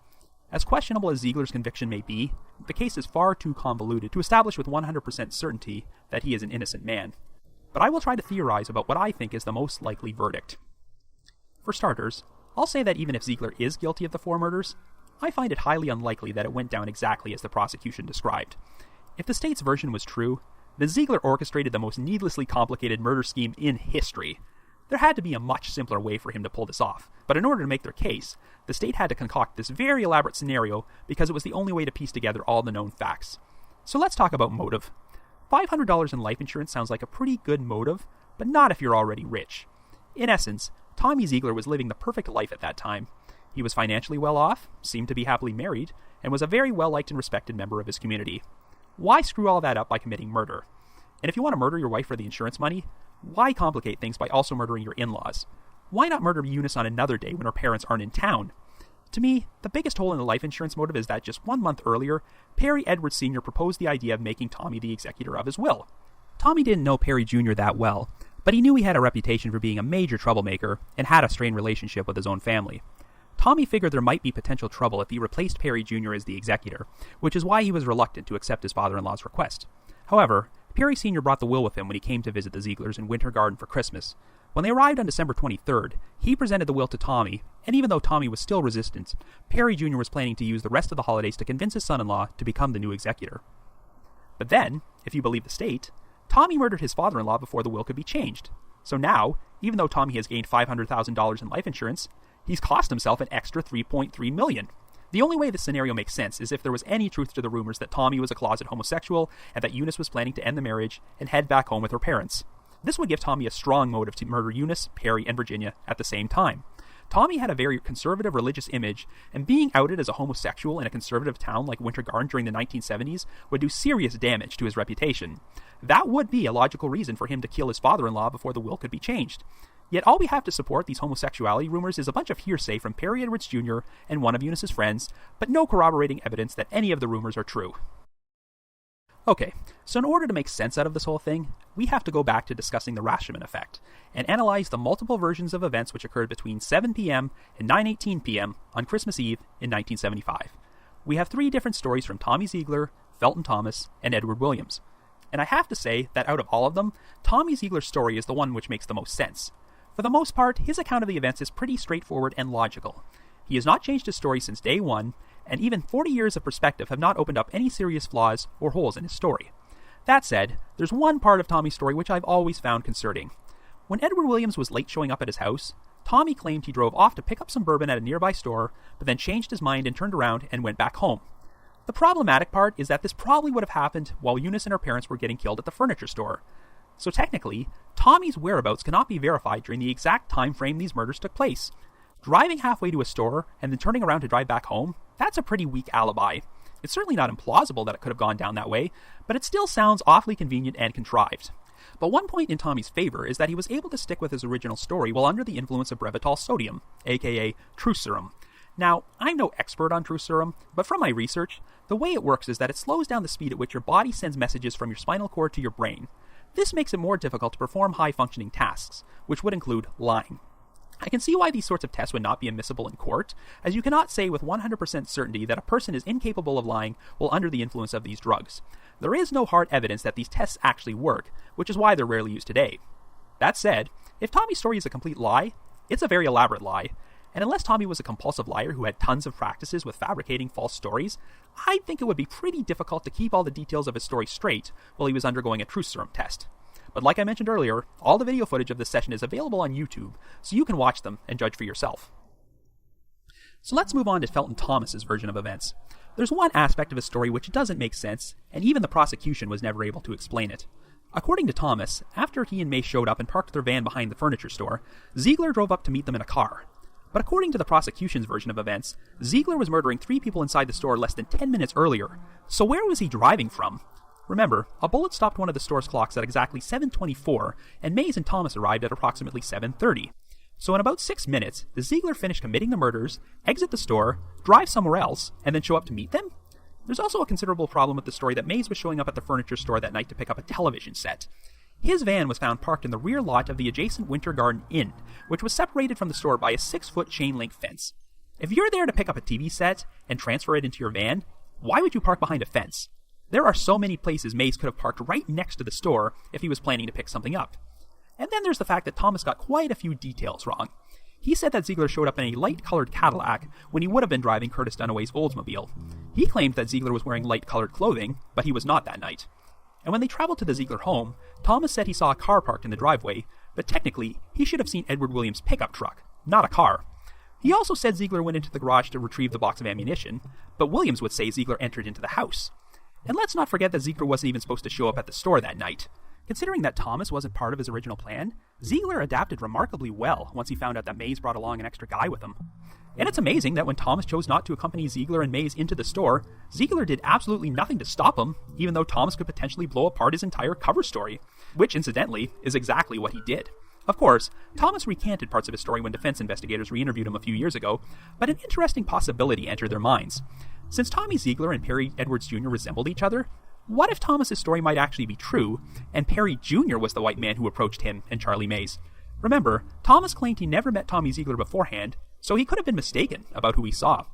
As questionable as Zeigler's conviction may be, the case is far too convoluted to establish with 100% certainty that he is an innocent man. But I will try to theorize about what I think is the most likely verdict. For starters, I'll say that even if Zeigler is guilty of the 4 murders, I find it highly unlikely that it went down exactly as the prosecution described. If the state's version was true, then Zeigler orchestrated the most needlessly complicated murder scheme in history. There had to be a much simpler way for him to pull this off, but in order to make their case, the state had to concoct this very elaborate scenario because it was the only way to piece together all the known facts. So let's talk about motive. $500 in life insurance sounds like a pretty good motive, but not if you're already rich. In essence, Tommy Zeigler was living the perfect life at that time. He was financially well off, seemed to be happily married, and was a very well-liked and respected member of his community. Why screw all that up by committing murder? And if you want to murder your wife for the insurance money, why complicate things by also murdering your in-laws? Why not murder Eunice on another day when her parents aren't in town? To me, the biggest hole in the life insurance motive is that just 1 month earlier, Perry Edwards Sr. proposed the idea of making Tommy the executor of his will. Tommy didn't know Perry Jr. that well, but he knew he had a reputation for being a major troublemaker and had a strained relationship with his own family. Tommy figured there might be potential trouble if he replaced Perry Jr. as the executor, which is why he was reluctant to accept his father-in-law's request. However, Perry Sr. brought the will with him when he came to visit the Zeiglers in Winter Garden for Christmas. When they arrived on December 23rd, he presented the will to Tommy, and even though Tommy was still resistant, Perry Jr. was planning to use the rest of the holidays to convince his son-in-law to become the new executor. But then, if you believe the state, Tommy murdered his father-in-law before the will could be changed. So now, even though Tommy has gained $500,000 in life insurance, he's cost himself an extra $3.3 million. The only way this scenario makes sense is if there was any truth to the rumors that Tommy was a closet homosexual and that Eunice was planning to end the marriage and head back home with her parents. This would give Tommy a strong motive to murder Eunice, Perry, and Virginia at the same time. Tommy had a very conservative religious image, and being outed as a homosexual in a conservative town like Winter Garden during the 1970s would do serious damage to his reputation. That would be a logical reason for him to kill his father-in-law before the will could be changed. Yet all we have to support these homosexuality rumors is a bunch of hearsay from Perry Edwards Jr. and one of Eunice's friends, but no corroborating evidence that any of the rumors are true. Okay, so in order to make sense out of this whole thing, we have to go back to discussing the Rashomon effect, and analyze the multiple versions of events which occurred between 7 p.m. and 9:18 p.m. on Christmas Eve in 1975. We have 3 different stories from Tommy Zeigler, Felton Thomas, and Edward Williams. And I have to say that out of all of them, Tommy Zeigler's story is the one which makes the most sense. For the most part, his account of the events is pretty straightforward and logical. He has not changed his story since day one, and even 40 years of perspective have not opened up any serious flaws or holes in his story. That said, there's one part of Tommy's story which I've always found concerning. When Edward Williams was late showing up at his house, Tommy claimed he drove off to pick up some bourbon at a nearby store, but then changed his mind and turned around and went back home. The problematic part is that this probably would have happened while Eunice and her parents were getting killed at the furniture store. So technically, Tommy's whereabouts cannot be verified during the exact time frame these murders took place. Driving halfway to a store and then turning around to drive back home, that's a pretty weak alibi. It's certainly not implausible that it could have gone down that way, but it still sounds awfully convenient and contrived. But one point in Tommy's favor is that he was able to stick with his original story while under the influence of Brevitol sodium, aka truth serum. Now, I'm no expert on truth serum, but from my research, the way it works is that it slows down the speed at which your body sends messages from your spinal cord to your brain. This makes it more difficult to perform high-functioning tasks, which would include lying. I can see why these sorts of tests would not be admissible in court, as you cannot say with 100% certainty that a person is incapable of lying while under the influence of these drugs. There is no hard evidence that these tests actually work, which is why they're rarely used today. That said, if Tommy's story is a complete lie, it's a very elaborate lie, and unless Tommy was a compulsive liar who had tons of practices with fabricating false stories, I think it would be pretty difficult to keep all the details of his story straight while he was undergoing a truth serum test. But like I mentioned earlier, all the video footage of this session is available on YouTube, so you can watch them and judge for yourself. So let's move on to Felton Thomas's version of events. There's one aspect of his story which doesn't make sense, and even the prosecution was never able to explain it. According to Thomas, after he and May showed up and parked their van behind the furniture store, Zeigler drove up to meet them in a car. But according to the prosecution's version of events, Zeigler was murdering 3 people inside the store less than 10 minutes earlier. So where was he driving from? Remember, a bullet stopped one of the store's clocks at exactly 7:24, and Mays and Thomas arrived at approximately 7:30. So in about 6 minutes, the Zeigler finished committing the murders, exit the store, drive somewhere else, and then show up to meet them? There's also a considerable problem with the story that Mays was showing up at the furniture store that night to pick up a television set. His van was found parked in the rear lot of the adjacent Winter Garden Inn, which was separated from the store by a 6-foot chain-link fence. If you're there to pick up a TV set and transfer it into your van, why would you park behind a fence? There are so many places Mays could have parked right next to the store if he was planning to pick something up. And then there's the fact that Thomas got quite a few details wrong. He said that Zeigler showed up in a light-colored Cadillac when he would have been driving Curtis Dunaway's Oldsmobile. He claimed that Zeigler was wearing light-colored clothing, but he was not that night. And when they traveled to the Zeigler home, Thomas said he saw a car parked in the driveway, but technically, he should have seen Edward Williams' pickup truck, not a car. He also said Zeigler went into the garage to retrieve the box of ammunition, but Williams would say Zeigler entered into the house. And let's not forget that Zeigler wasn't even supposed to show up at the store that night. Considering that Thomas wasn't part of his original plan, Zeigler adapted remarkably well once he found out that Mays brought along an extra guy with him. And it's amazing that when Thomas chose not to accompany Zeigler and Mays into the store, Zeigler did absolutely nothing to stop him, even though Thomas could potentially blow apart his entire cover story, which, incidentally, is exactly what he did. Of course, Thomas recanted parts of his story when defense investigators re-interviewed him a few years ago, but an interesting possibility entered their minds. Since Tommy Zeigler and Perry Edwards Jr. resembled each other, what if Thomas's story might actually be true, and Perry Jr. was the white man who approached him and Charlie Mays? Remember, Thomas claimed he never met Tommy Zeigler beforehand, so he could have been mistaken about who he saw.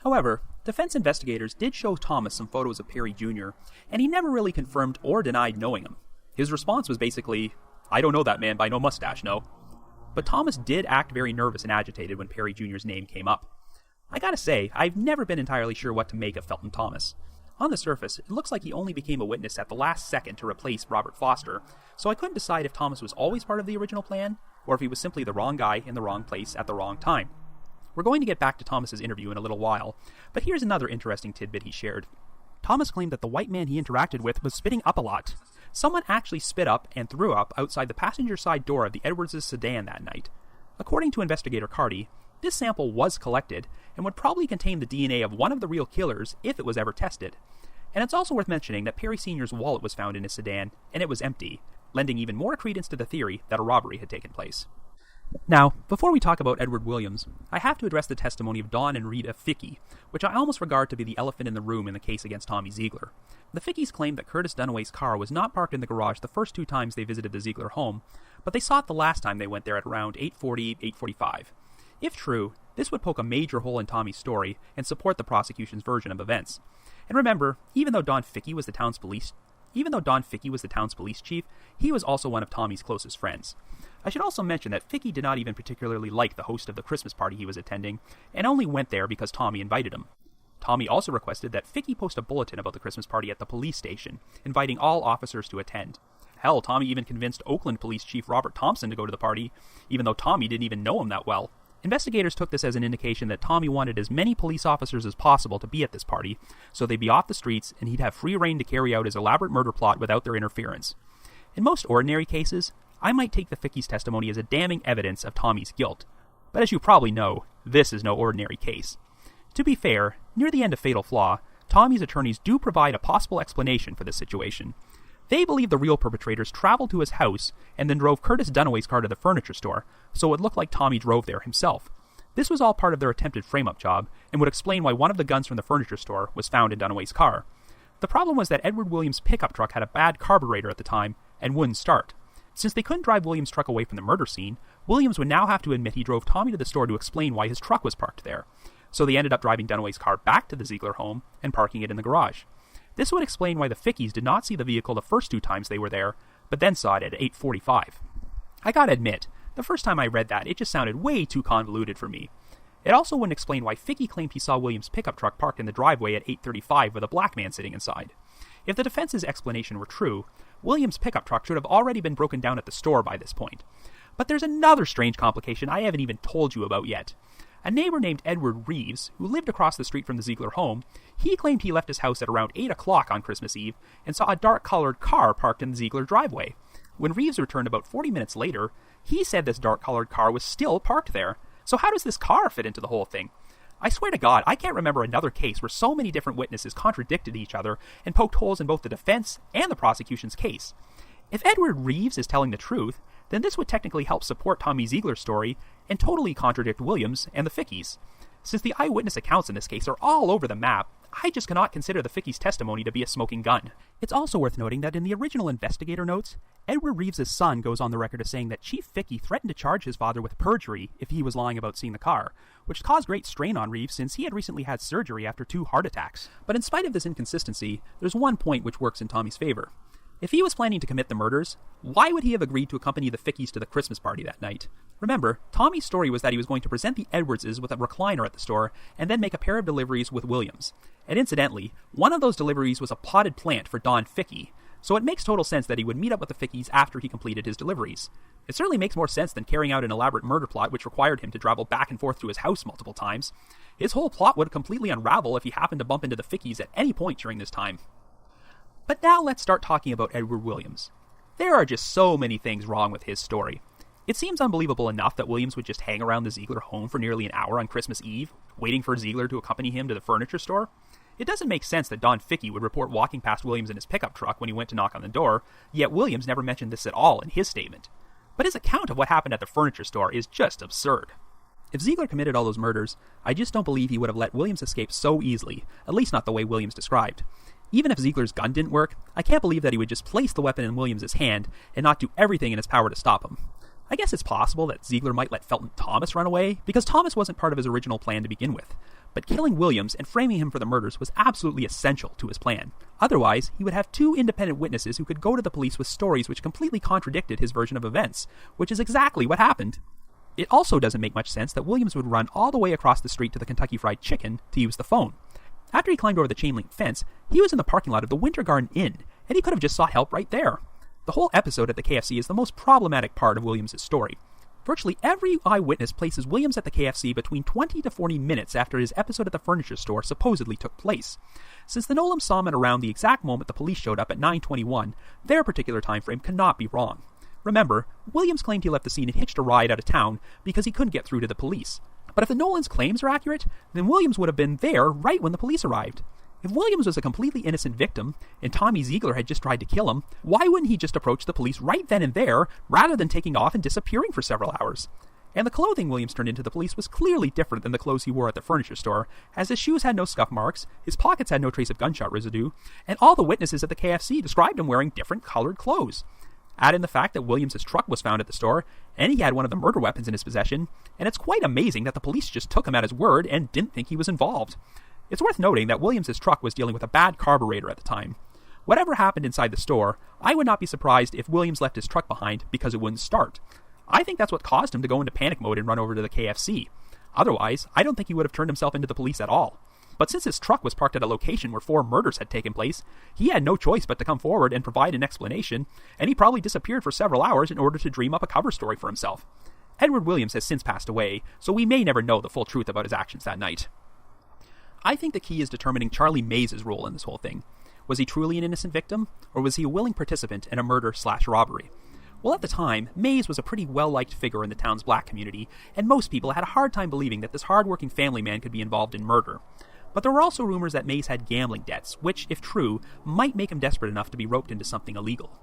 However, defense investigators did show Thomas some photos of Perry Jr., and he never really confirmed or denied knowing him. His response was basically, "I don't know that man by no mustache, no." But Thomas did act very nervous and agitated when Perry Jr.'s name came up. I gotta say, I've never been entirely sure what to make of Felton Thomas. On the surface, it looks like he only became a witness at the last second to replace Robert Foster, so I couldn't decide if Thomas was always part of the original plan, or if he was simply the wrong guy in the wrong place at the wrong time. We're going to get back to Thomas's interview in a little while, but here's another interesting tidbit he shared. Thomas claimed that the white man he interacted with was spitting up a lot. Someone actually spit up and threw up outside the passenger side door of the Edwards' sedan that night. According to investigator Carty, this sample was collected and would probably contain the DNA of one of the real killers if it was ever tested. And it's also worth mentioning that Perry Sr.'s wallet was found in his sedan, and it was empty, lending even more credence to the theory that a robbery had taken place. Now, before we talk about Edward Williams, I have to address the testimony of Dawn and Rita Fickey, which I almost regard to be the elephant in the room in the case against Tommy Zeigler. The Fickeys claimed that Curtis Dunaway's car was not parked in the garage the first 2 times they visited the Zeigler home, but they saw it the last time they went there at around 8:40, 8:45. If true, this would poke a major hole in Tommy's story and support the prosecution's version of events. And remember, even though Dawn Fickey was the town's police, even though Don Fickey was the town's police chief, he was also one of Tommy's closest friends. I should also mention that Fickey did not even particularly like the host of the Christmas party he was attending, and only went there because Tommy invited him. Tommy also requested that Fickey post a bulletin about the Christmas party at the police station, inviting all officers to attend. Hell, Tommy even convinced Oakland Police Chief Robert Thompson to go to the party, even though Tommy didn't even know him that well. Investigators took this as an indication that Tommy wanted as many police officers as possible to be at this party, so they'd be off the streets and he'd have free rein to carry out his elaborate murder plot without their interference. In most ordinary cases, I might take the Fickey's testimony as a damning evidence of Tommy's guilt, but as you probably know, this is no ordinary case. To be fair, near the end of Fatal Flaw, Tommy's attorneys do provide a possible explanation for this situation. They believe the real perpetrators traveled to his house and then drove Curtis Dunaway's car to the furniture store, so it looked like Tommy drove there himself. This was all part of their attempted frame-up job, and would explain why one of the guns from the furniture store was found in Dunaway's car. The problem was that Edward Williams' pickup truck had a bad carburetor at the time, and wouldn't start. Since they couldn't drive Williams' truck away from the murder scene, Williams would now have to admit he drove Tommy to the store to explain why his truck was parked there. So they ended up driving Dunaway's car back to the Zeigler home and parking it in the garage. This would explain why the Fickeys did not see the vehicle the first 2 times they were there, but then saw it at 8:45. I gotta admit, the first time I read that, it just sounded way too convoluted for me. It also wouldn't explain why Fickey claimed he saw Williams' pickup truck parked in the driveway at 8:35 with a black man sitting inside. If the defense's explanation were true, Williams' pickup truck should have already been broken down at the store by this point. But there's another strange complication I haven't even told you about yet. A neighbor named Edward Reeves, who lived across the street from the Zeigler home, he claimed he left his house at around 8 o'clock on Christmas Eve and saw a dark-colored car parked in the Zeigler driveway. When Reeves returned about 40 minutes later, he said this dark-colored car was still parked there. So how does this car fit into the whole thing? I swear to God, I can't remember another case where so many different witnesses contradicted each other and poked holes in both the defense and the prosecution's case. If Edward Reeves is telling the truth, then this would technically help support Tommy Zeigler's story and totally contradict Williams and the Fickeys. Since the eyewitness accounts in this case are all over the map, I just cannot consider the Fickeys' testimony to be a smoking gun. It's also worth noting that in the original investigator notes, Edward Reeves' son goes on the record as saying that Chief Fickey threatened to charge his father with perjury if he was lying about seeing the car, which caused great strain on Reeves since he had recently had surgery after 2 heart attacks. But in spite of this inconsistency, there's one point which works in Tommy's favor. If he was planning to commit the murders, why would he have agreed to accompany the Fickeys to the Christmas party that night? Remember, Tommy's story was that he was going to present the Edwardses with a recliner at the store and then make a pair of deliveries with Williams. And incidentally, one of those deliveries was a potted plant for Don Fickey, so it makes total sense that he would meet up with the Fickeys after he completed his deliveries. It certainly makes more sense than carrying out an elaborate murder plot which required him to travel back and forth to his house multiple times. His whole plot would completely unravel if he happened to bump into the Fickeys at any point during this time. But now let's start talking about Edward Williams. There are just so many things wrong with his story. It seems unbelievable enough that Williams would just hang around the Zeigler home for nearly an hour on Christmas Eve, waiting for Zeigler to accompany him to the furniture store. It doesn't make sense that Don Fickey would report walking past Williams in his pickup truck when he went to knock on the door, yet Williams never mentioned this at all in his statement. But his account of what happened at the furniture store is just absurd. If Zeigler committed all those murders, I just don't believe he would have let Williams escape so easily, at least not the way Williams described. Even if Zeigler's gun didn't work, I can't believe that he would just place the weapon in Williams' hand and not do everything in his power to stop him. I guess it's possible that Zeigler might let Felton Thomas run away, because Thomas wasn't part of his original plan to begin with. But killing Williams and framing him for the murders was absolutely essential to his plan. Otherwise, he would have 2 independent witnesses who could go to the police with stories which completely contradicted his version of events, which is exactly what happened. It also doesn't make much sense that Williams would run all the way across the street to the Kentucky Fried Chicken to use the phone. After he climbed over the chain-link fence, he was in the parking lot of the Winter Garden Inn, and he could have just sought help right there. The whole episode at the KFC is the most problematic part of Williams' story. Virtually every eyewitness places Williams at the KFC between 20 to 40 minutes after his episode at the furniture store supposedly took place. Since the Nolans saw him at around the exact moment the police showed up at 9:21, their particular time frame cannot be wrong. Remember, Williams claimed he left the scene and hitched a ride out of town because he couldn't get through to the police. But if the Nolans' claims are accurate, then Williams would have been there right when the police arrived. If Williams was a completely innocent victim, and Tommy Zeigler had just tried to kill him, why wouldn't he just approach the police right then and there, rather than taking off and disappearing for several hours? And the clothing Williams turned into the police was clearly different than the clothes he wore at the furniture store, as his shoes had no scuff marks, his pockets had no trace of gunshot residue, and all the witnesses at the KFC described him wearing different colored clothes. Add in the fact that Williams' truck was found at the store, and he had one of the murder weapons in his possession, and it's quite amazing that the police just took him at his word and didn't think he was involved. It's worth noting that Williams' truck was dealing with a bad carburetor at the time. Whatever happened inside the store, I would not be surprised if Williams left his truck behind because it wouldn't start. I think that's what caused him to go into panic mode and run over to the KFC. Otherwise, I don't think he would have turned himself into the police at all. But since his truck was parked at a location where 4 murders had taken place, he had no choice but to come forward and provide an explanation, and he probably disappeared for several hours in order to dream up a cover story for himself. Edward Williams has since passed away, so we may never know the full truth about his actions that night. I think the key is determining Charlie Mays' role in this whole thing. Was he truly an innocent victim, or was he a willing participant in a murder/robbery? Well, at the time, Mays was a pretty well-liked figure in the town's black community, and most people had a hard time believing that this hard-working family man could be involved in murder. But there were also rumors that Mays had gambling debts, which, if true, might make him desperate enough to be roped into something illegal.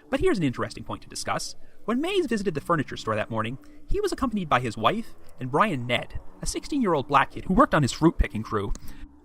But here's an interesting point to discuss. When Mays visited the furniture store that morning, he was accompanied by his wife and Brian Ned, a 16-year-old black kid who worked on his fruit-picking crew.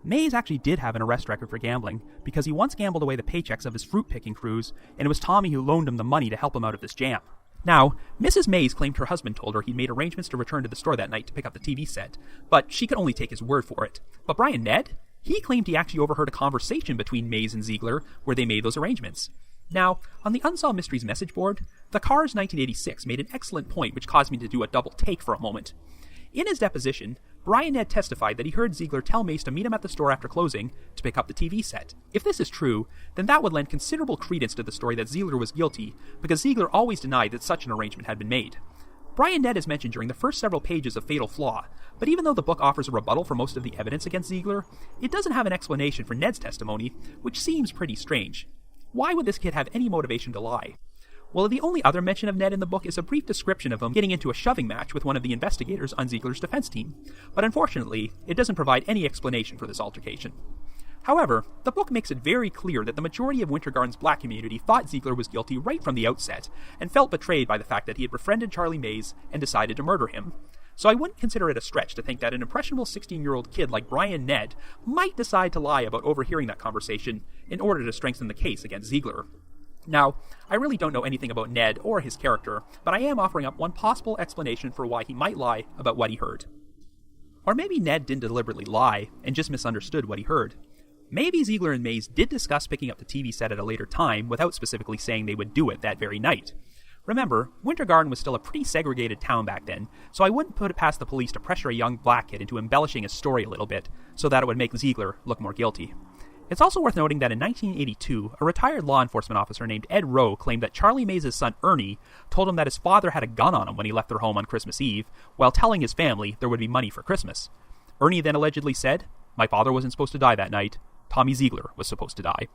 Mays actually did have an arrest record for gambling, because he once gambled away the paychecks of his fruit-picking crews, and it was Tommy who loaned him the money to help him out of this jam. Now, Mrs. Mays claimed her husband told her he'd made arrangements to return to the store that night to pick up the TV set, but she could only take his word for it. But Brian Ned? He claimed he actually overheard a conversation between Mays and Zeigler where they made those arrangements. Now, on the Unsolved Mysteries message board, the Cars 1986 made an excellent point which caused me to do a double take for a moment. In his deposition, Brian Ned testified that he heard Zeigler tell Mays to meet him at the store after closing to pick up the TV set. If this is true, then that would lend considerable credence to the story that Zeigler was guilty, because Zeigler always denied that such an arrangement had been made. Brian Ned is mentioned during the first several pages of Fatal Flaw, but even though the book offers a rebuttal for most of the evidence against Zeigler, it doesn't have an explanation for Ned's testimony, which seems pretty strange. Why would this kid have any motivation to lie? Well, the only other mention of Ned in the book is a brief description of him getting into a shoving match with one of the investigators on Zeigler's defense team, but unfortunately, it doesn't provide any explanation for this altercation. However, the book makes it very clear that the majority of Winter Garden's black community thought Zeigler was guilty right from the outset, and felt betrayed by the fact that he had befriended Charlie Mays and decided to murder him. So I wouldn't consider it a stretch to think that an impressionable 16-year-old kid like Brian Ned might decide to lie about overhearing that conversation in order to strengthen the case against Zeigler. Now, I really don't know anything about Ned or his character, but I am offering up one possible explanation for why he might lie about what he heard. Or maybe Ned didn't deliberately lie and just misunderstood what he heard. Maybe Zeigler and Mays did discuss picking up the TV set at a later time without specifically saying they would do it that very night. Remember, Winter Garden was still a pretty segregated town back then, so I wouldn't put it past the police to pressure a young black kid into embellishing his story a little bit so that it would make Zeigler look more guilty. It's also worth noting that in 1982, a retired law enforcement officer named Ed Rowe claimed that Charlie Mays' son Ernie told him that his father had a gun on him when he left their home on Christmas Eve, while telling his family there would be money for Christmas. Ernie then allegedly said, "My father wasn't supposed to die that night. Tommy Zeigler was supposed to die."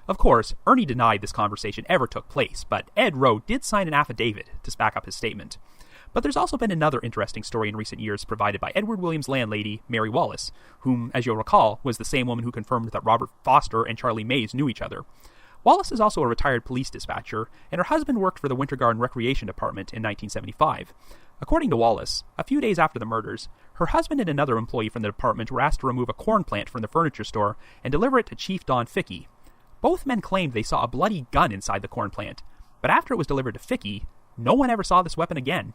Of course, Ernie denied this conversation ever took place, but Ed Rowe did sign an affidavit to back up his statement. But there's also been another interesting story in recent years provided by Edward Williams' landlady, Mary Wallace, whom, as you'll recall, was the same woman who confirmed that Robert Foster and Charlie Mays knew each other. Wallace is also a retired police dispatcher, and her husband worked for the Winter Garden Recreation Department in 1975. According to Wallace, a few days after the murders, her husband and another employee from the department were asked to remove a corn plant from the furniture store and deliver it to Chief Don Fickey. Both men claimed they saw a bloody gun inside the corn plant, but after it was delivered to Fickey, no one ever saw this weapon again.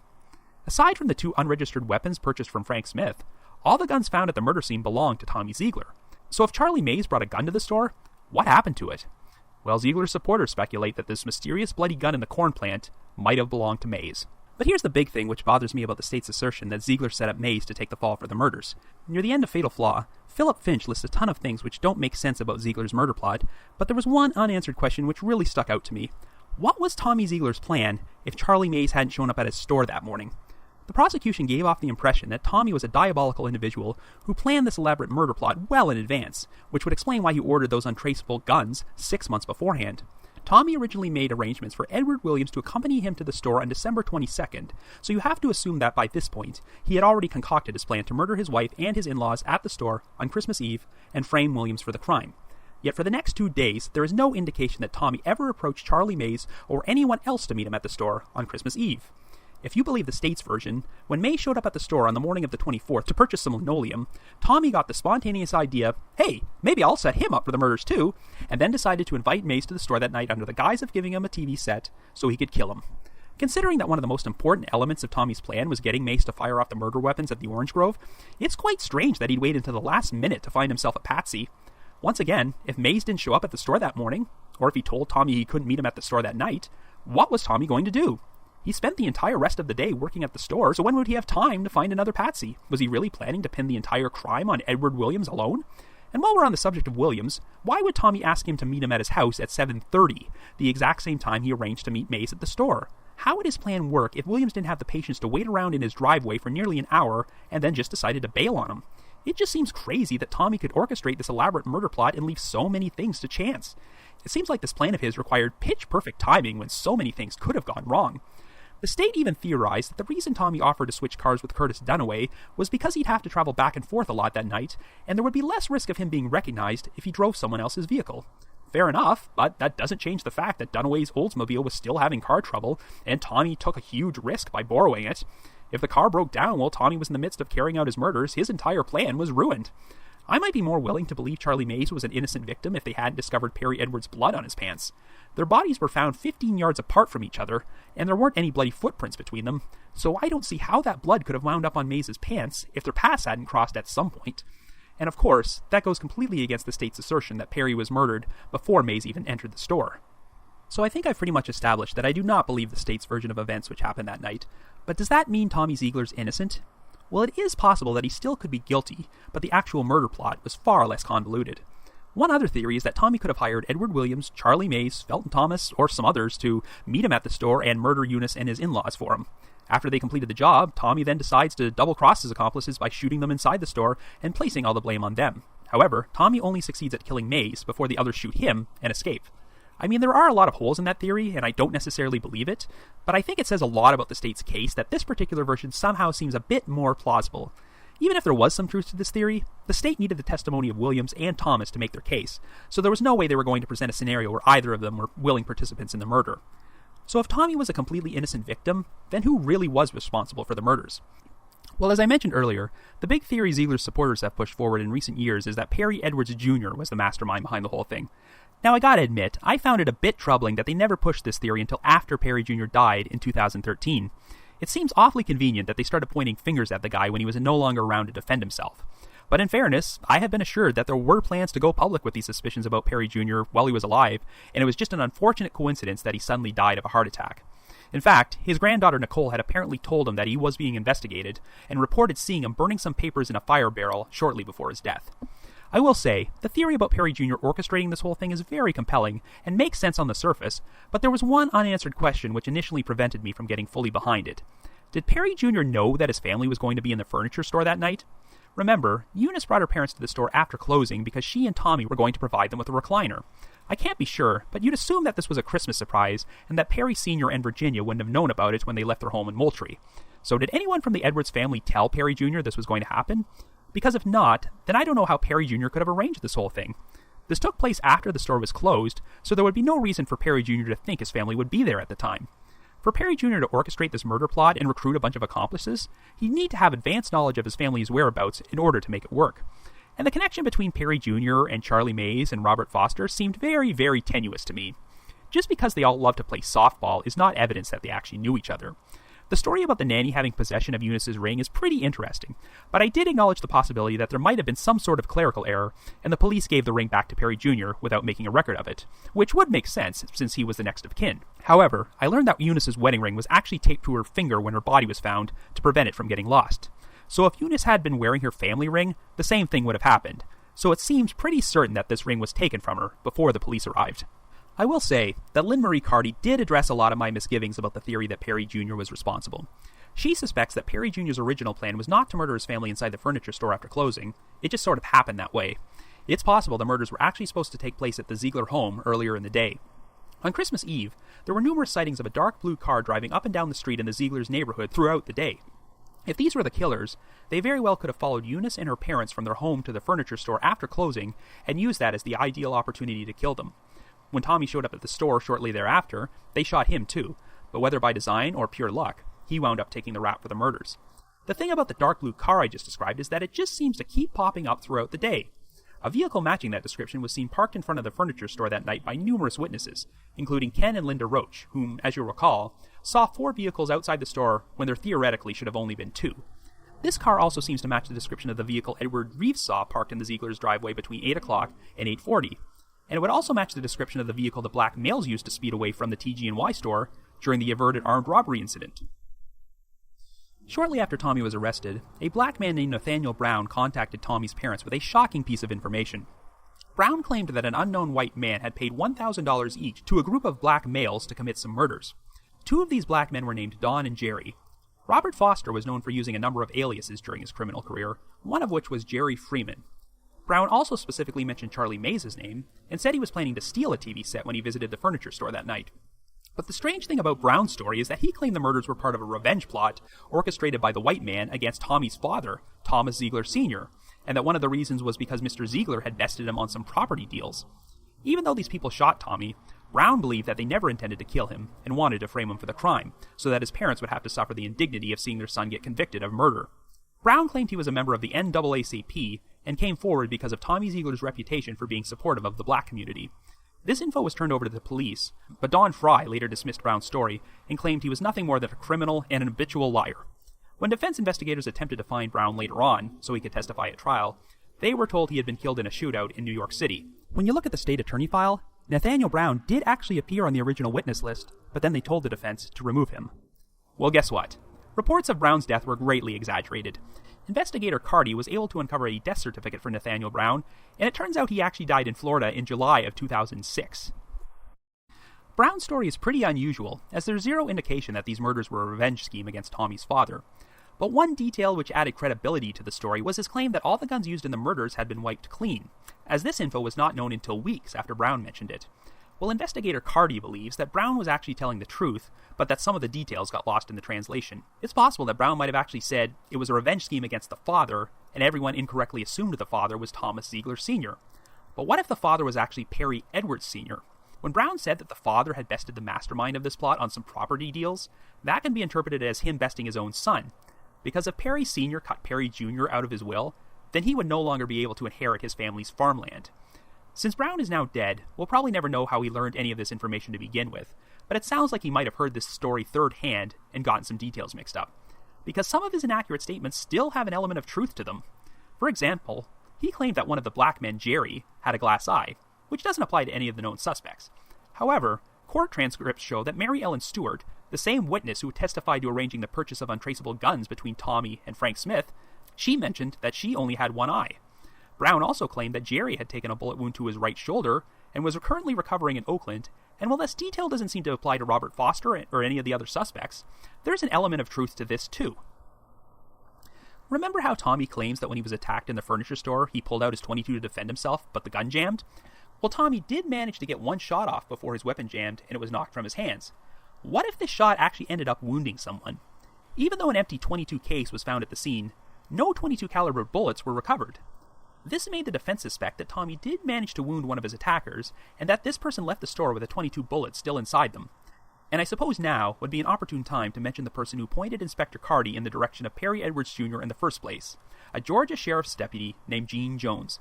Aside from the 2 unregistered weapons purchased from Frank Smith, all the guns found at the murder scene belonged to Tommy Zeigler. So if Charlie Mays brought a gun to the store, what happened to it? Well, Zeigler's supporters speculate that this mysterious bloody gun in the corn plant might have belonged to Mays. But here's the big thing which bothers me about the state's assertion that Zeigler set up Mays to take the fall for the murders. Near the end of Fatal Flaw, Philip Finch lists a ton of things which don't make sense about Zeigler's murder plot, but there was one unanswered question which really stuck out to me. What was Tommy Zeigler's plan if Charlie Mays hadn't shown up at his store that morning? The prosecution gave off the impression that Tommy was a diabolical individual who planned this elaborate murder plot well in advance, which would explain why he ordered those untraceable guns 6 months beforehand. Tommy originally made arrangements for Edward Williams to accompany him to the store on December 22nd, so you have to assume that by this point, he had already concocted his plan to murder his wife and his in-laws at the store on Christmas Eve and frame Williams for the crime. Yet for the next 2 days, there is no indication that Tommy ever approached Charlie Mays or anyone else to meet him at the store on Christmas Eve. If you believe the state's version, when May showed up at the store on the morning of the 24th to purchase some linoleum, Tommy got the spontaneous idea, hey, maybe I'll set him up for the murders too, and then decided to invite Mays to the store that night under the guise of giving him a TV set so he could kill him. Considering that one of the most important elements of Tommy's plan was getting Mays to fire off the murder weapons at the Orange Grove, it's quite strange that he'd wait until the last minute to find himself a patsy. Once again, if Mays didn't show up at the store that morning, Or if he told Tommy he couldn't meet him at the store that night, what was Tommy going to do? He spent the entire rest of the day working at the store, so when would he have time to find another patsy? Was he really planning to pin the entire crime on Edward Williams alone? And while we're on the subject of Williams, why would Tommy ask him to meet him at his house at 7:30, the exact same time he arranged to meet Mays at the store? How would his plan work if Williams didn't have the patience to wait around in his driveway for nearly an hour and then just decided to bail on him? It just seems crazy that Tommy could orchestrate this elaborate murder plot and leave so many things to chance. It seems like this plan of his required pitch-perfect timing when so many things could have gone wrong. The state even theorized that the reason Tommy offered to switch cars with Curtis Dunaway was because he'd have to travel back and forth a lot that night, and there would be less risk of him being recognized if he drove someone else's vehicle. Fair enough, but that doesn't change the fact that Dunaway's Oldsmobile was still having car trouble, and Tommy took a huge risk by borrowing it. If the car broke down while Tommy was in the midst of carrying out his murders, his entire plan was ruined. I might be more willing to believe Charlie Mays was an innocent victim if they hadn't discovered Perry Edwards' blood on his pants. Their bodies were found 15 yards apart from each other, and there weren't any bloody footprints between them, so I don't see how that blood could have wound up on Mays' pants if their paths hadn't crossed at some point. And of course, that goes completely against the state's assertion that Perry was murdered before Mays even entered the store. So I think I've pretty much established that I do not believe the state's version of events which happened that night, but does that mean Tommy Zeigler's innocent? Well, it is possible that he still could be guilty, but the actual murder plot was far less convoluted. One other theory is that Tommy could have hired Edward Williams, Charlie Mays, Felton Thomas, or some others to meet him at the store and murder Eunice and his in-laws for him. After they completed the job, Tommy then decides to double-cross his accomplices by shooting them inside the store and placing all the blame on them. However, Tommy only succeeds at killing Mays before the others shoot him and escape. I mean, there are a lot of holes in that theory, and I don't necessarily believe it, but I think it says a lot about the state's case that this particular version somehow seems a bit more plausible. Even if there was some truth to this theory, the state needed the testimony of Williams and Thomas to make their case, so there was no way they were going to present a scenario where either of them were willing participants in the murder. So if Tommy was a completely innocent victim, then who really was responsible for the murders? Well, as I mentioned earlier, the big theory Zeigler's supporters have pushed forward in recent years is that Perry Edwards Jr. was the mastermind behind the whole thing. Now, I gotta admit, I found it a bit troubling that they never pushed this theory until after Perry Jr. died in 2013. It seems awfully convenient that they started pointing fingers at the guy when he was no longer around to defend himself. But in fairness, I have been assured that there were plans to go public with these suspicions about Perry Jr. while he was alive, and it was just an unfortunate coincidence that he suddenly died of a heart attack. In fact, his granddaughter Nicole had apparently told him that he was being investigated, and reported seeing him burning some papers in a fire barrel shortly before his death. I will say, the theory about Perry Jr. orchestrating this whole thing is very compelling and makes sense on the surface, but there was one unanswered question which initially prevented me from getting fully behind it. Did Perry Jr. know that his family was going to be in the furniture store that night? Remember, Eunice brought her parents to the store after closing because she and Tommy were going to provide them with a recliner. I can't be sure, but you'd assume that this was a Christmas surprise and that Perry Sr. and Virginia wouldn't have known about it when they left their home in Moultrie. So did anyone from the Edwards family tell Perry Jr. this was going to happen? Because if not, then I don't know how Perry Jr. could have arranged this whole thing. This took place after the store was closed, so there would be no reason for Perry Jr. to think his family would be there at the time. For Perry Jr. to orchestrate this murder plot and recruit a bunch of accomplices, he'd need to have advanced knowledge of his family's whereabouts in order to make it work. And the connection between Perry Jr. and Charlie Mays and Robert Foster seemed very, very tenuous to me. Just because they all love to play softball is not evidence that they actually knew each other. The story about the nanny having possession of Eunice's ring is pretty interesting, but I did acknowledge the possibility that there might have been some sort of clerical error, and the police gave the ring back to Perry Jr. without making a record of it, which would make sense since he was the next of kin. However, I learned that Eunice's wedding ring was actually taped to her finger when her body was found to prevent it from getting lost. So if Eunice had been wearing her family ring, the same thing would have happened. So it seems pretty certain that this ring was taken from her before the police arrived. I will say that Lynn Marie Carty did address a lot of my misgivings about the theory that Perry Jr. was responsible. She suspects that Perry Jr.'s original plan was not to murder his family inside the furniture store after closing. It just sort of happened that way. It's possible the murders were actually supposed to take place at the Zeigler home earlier in the day. On Christmas Eve, there were numerous sightings of a dark blue car driving up and down the street in the Zeiglers' neighborhood throughout the day. If these were the killers, they very well could have followed Eunice and her parents from their home to the furniture store after closing and used that as the ideal opportunity to kill them. When Tommy showed up at the store shortly thereafter, they shot him too, but whether by design or pure luck, he wound up taking the rap for the murders. The thing about the dark blue car I just described is that it just seems to keep popping up throughout the day. A vehicle matching that description was seen parked in front of the furniture store that night by numerous witnesses, including Ken and Linda Roach, whom, as you'll recall, saw 4 vehicles outside the store when there theoretically should have only been 2. This car also seems to match the description of the vehicle Edward Reeves saw parked in the Zeiglers' driveway between 8 o'clock and 8:40. and it would also match the description of the vehicle the black males used to speed away from the TG&Y store during the averted armed robbery incident. Shortly after Tommy was arrested, a black man named Nathaniel Brown contacted Tommy's parents with a shocking piece of information. Brown claimed that an unknown white man had paid $1,000 each to a group of black males to commit some murders. Two of these black men were named Don and Jerry. Robert Foster was known for using a number of aliases during his criminal career, one of which was Jerry Freeman. Brown also specifically mentioned Charlie Mays' name, and said he was planning to steal a TV set when he visited the furniture store that night. But the strange thing about Brown's story is that he claimed the murders were part of a revenge plot orchestrated by the white man against Tommy's father, Thomas Zeigler Sr., and that one of the reasons was because Mr. Zeigler had bested him on some property deals. Even though these people shot Tommy, Brown believed that they never intended to kill him and wanted to frame him for the crime, so that his parents would have to suffer the indignity of seeing their son get convicted of murder. Brown claimed he was a member of the NAACP and came forward because of Tommy Zeigler's reputation for being supportive of the black community. This info was turned over to the police, but Don Fry later dismissed Brown's story and claimed he was nothing more than a criminal and an habitual liar. When defense investigators attempted to find Brown later on, so he could testify at trial, they were told he had been killed in a shootout in New York City. When you look at the state attorney file, Nathaniel Brown did actually appear on the original witness list, but then they told the defense to remove him. Well, guess what? Reports of Brown's death were greatly exaggerated. Investigator Carty was able to uncover a death certificate for Nathaniel Brown, and it turns out he actually died in Florida in July of 2006. Brown's story is pretty unusual, as there's zero indication that these murders were a revenge scheme against Tommy's father. But one detail which added credibility to the story was his claim that all the guns used in the murders had been wiped clean, as this info was not known until weeks after Brown mentioned it. Well, investigator Carty believes that Brown was actually telling the truth, but that some of the details got lost in the translation. It's possible that Brown might have actually said it was a revenge scheme against the father, and everyone incorrectly assumed the father was Thomas Zeigler Sr. But what if the father was actually Perry Edwards Sr.? When Brown said that the father had bested the mastermind of this plot on some property deals, that can be interpreted as him besting his own son. Because if Perry Sr. cut Perry Jr. out of his will, then he would no longer be able to inherit his family's farmland. Since Brown is now dead, we'll probably never know how he learned any of this information to begin with, but it sounds like he might have heard this story third-hand and gotten some details mixed up. Because some of his inaccurate statements still have an element of truth to them. For example, he claimed that one of the black men, Jerry, had a glass eye, which doesn't apply to any of the known suspects. However, court transcripts show that Mary Ellen Stewart, the same witness who testified to arranging the purchase of untraceable guns between Tommy and Frank Smith, she mentioned that she only had one eye. Brown also claimed that Jerry had taken a bullet wound to his right shoulder and was currently recovering in Oakland, and while this detail doesn't seem to apply to Robert Foster or any of the other suspects, there's an element of truth to this too. Remember how Tommy claims that when he was attacked in the furniture store, he pulled out his .22 to defend himself, but the gun jammed? Well, Tommy did manage to get one shot off before his weapon jammed and it was knocked from his hands. What if this shot actually ended up wounding someone? Even though an empty .22 case was found at the scene, no .22 caliber bullets were recovered. This made the defense suspect that Tommy did manage to wound one of his attackers, and that this person left the store with a .22 bullet still inside them. And I suppose now would be an opportune time to mention the person who pointed Inspector Carty in the direction of Perry Edwards Jr. in the first place, a Georgia sheriff's deputy named Gene Jones.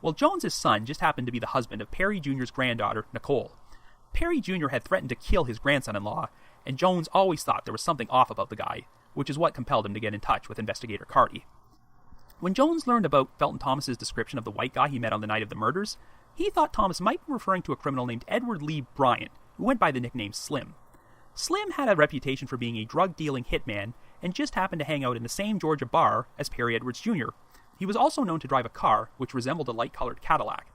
Well, Jones's son just happened to be the husband of Perry Jr.'s granddaughter, Nicole. Perry Jr. had threatened to kill his grandson-in-law, and Jones always thought there was something off about the guy, which is what compelled him to get in touch with Investigator Carty. When Jones learned about Felton Thomas's description of the white guy he met on the night of the murders, he thought Thomas might be referring to a criminal named Edward Lee Bryant, who went by the nickname Slim. Slim had a reputation for being a drug-dealing hitman and just happened to hang out in the same Georgia bar as Perry Edwards Jr. He was also known to drive a car which resembled a light-colored Cadillac.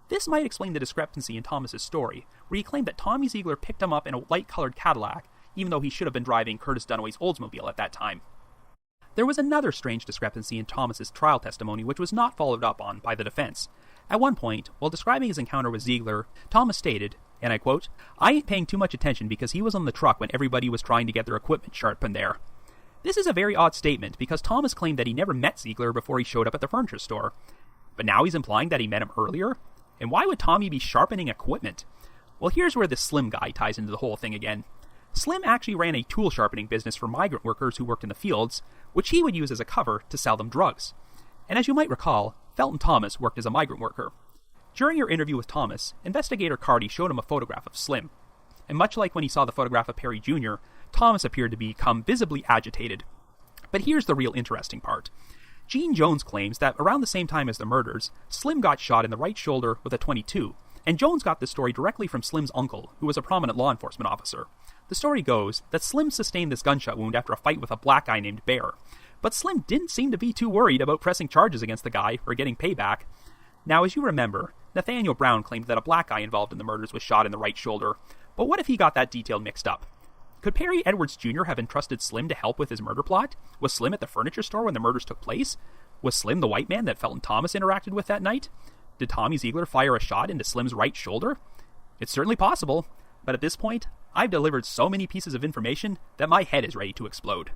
This might explain the discrepancy in Thomas's story, where he claimed that Tommy Zeigler picked him up in a light-colored Cadillac, even though he should have been driving Curtis Dunaway's Oldsmobile at that time. There was another strange discrepancy in Thomas's trial testimony which was not followed up on by the defense. At one point, while describing his encounter with Zeigler, Thomas stated, and I quote, "I ain't paying too much attention because he was on the truck when everybody was trying to get their equipment sharpened there." This is a very odd statement because Thomas claimed that he never met Zeigler before he showed up at the furniture store. But now he's implying that he met him earlier? And why would Tommy be sharpening equipment? Well, here's where this Slim guy ties into the whole thing again. Slim actually ran a tool sharpening business for migrant workers who worked in the fields, which he would use as a cover to sell them drugs. And as you might recall, Felton Thomas worked as a migrant worker. During your interview with Thomas, Investigator Carty showed him a photograph of Slim. And much like when he saw the photograph of Perry Jr., Thomas appeared to become visibly agitated. But here's the real interesting part. Gene Jones claims that around the same time as the murders, Slim got shot in the right shoulder with a .22, and Jones got this story directly from Slim's uncle, who was a prominent law enforcement officer. The story goes that Slim sustained this gunshot wound after a fight with a black guy named Bear, but Slim didn't seem to be too worried about pressing charges against the guy or getting payback. Now, as you remember, Nathaniel Brown claimed that a black guy involved in the murders was shot in the right shoulder, but what if he got that detail mixed up? Could Perry Edwards Jr. have entrusted Slim to help with his murder plot? Was Slim at the furniture store when the murders took place? Was Slim the white man that Felton Thomas interacted with that night? Did Tommy Zeigler fire a shot into Slim's right shoulder? It's certainly possible, but at this point, I've delivered so many pieces of information that my head is ready to explode.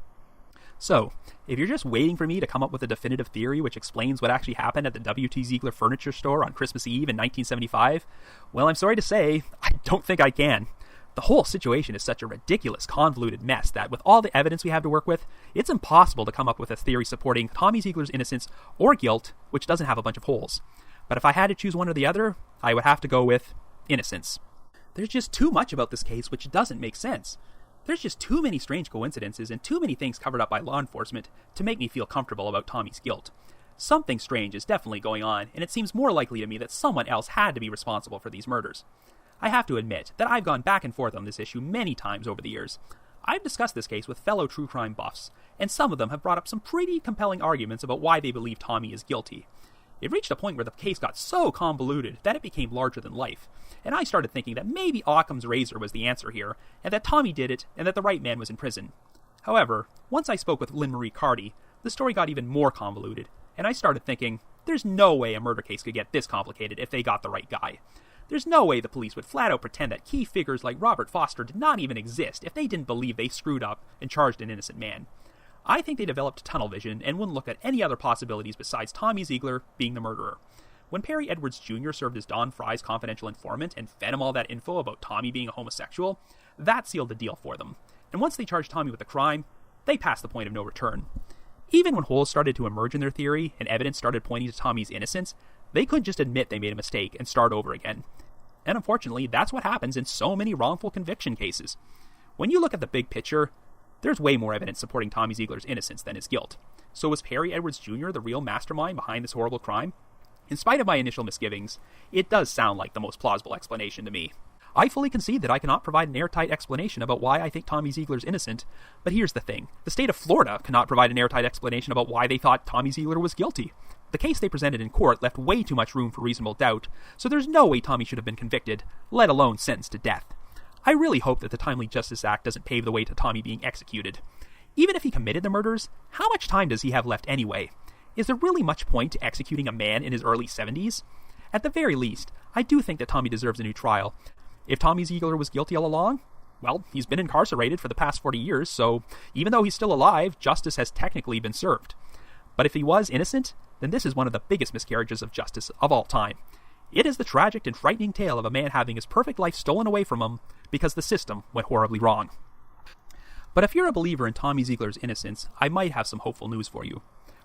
So, if you're just waiting for me to come up with a definitive theory which explains what actually happened at the W.T. Zeigler Furniture Store on Christmas Eve in 1975, well, I'm sorry to say, I don't think I can. The whole situation is such a ridiculous, convoluted mess that with all the evidence we have to work with, it's impossible to come up with a theory supporting Tommy Zeigler's innocence or guilt, which doesn't have a bunch of holes. But if I had to choose one or the other, I would have to go with innocence. There's just too much about this case which doesn't make sense. There's just too many strange coincidences and too many things covered up by law enforcement to make me feel comfortable about Tommy's guilt. Something strange is definitely going on, and it seems more likely to me that someone else had to be responsible for these murders. I have to admit that I've gone back and forth on this issue many times over the years. I've discussed this case with fellow true crime buffs, and some of them have brought up some pretty compelling arguments about why they believe Tommy is guilty. It reached a point where the case got so convoluted that it became larger than life, and I started thinking that maybe Occam's razor was the answer here, and that Tommy did it, and that the right man was in prison. However, once I spoke with Lynn Marie Carty, the story got even more convoluted, and I started thinking, there's no way a murder case could get this complicated if they got the right guy. There's no way the police would flat out pretend that key figures like Robert Foster did not even exist if they didn't believe they screwed up and charged an innocent man. I think they developed tunnel vision and wouldn't look at any other possibilities besides Tommy Zeigler being the murderer. When Perry Edwards Jr. served as Don Fry's confidential informant and fed him all that info about Tommy being a homosexual, that sealed the deal for them. And once they charged Tommy with the crime, they passed the point of no return. Even when holes started to emerge in their theory and evidence started pointing to Tommy's innocence, they couldn't just admit they made a mistake and start over again. And unfortunately, that's what happens in so many wrongful conviction cases. When you look at the big picture, there's way more evidence supporting Tommy Zeigler's innocence than his guilt. So was Perry Edwards Jr. the real mastermind behind this horrible crime? In spite of my initial misgivings, it does sound like the most plausible explanation to me. I fully concede that I cannot provide an airtight explanation about why I think Tommy Zeigler's innocent, but here's the thing. The state of Florida cannot provide an airtight explanation about why they thought Tommy Zeigler was guilty. The case they presented in court left way too much room for reasonable doubt, so there's no way Tommy should have been convicted, let alone sentenced to death. I really hope that the Timely Justice Act doesn't pave the way to Tommy being executed. Even if he committed the murders, how much time does he have left anyway? Is there really much point to executing a man in his early 70s? At the very least, I do think that Tommy deserves a new trial. If Tommy Zeigler was guilty all along, well, he's been incarcerated for the past 40 years, so even though he's still alive, justice has technically been served. But if he was innocent, then this is one of the biggest miscarriages of justice of all time. It is the tragic and frightening tale of a man having his perfect life stolen away from him because the system went horribly wrong. But if you're a believer in Tommy Zeigler's innocence, I might have some hopeful news for you.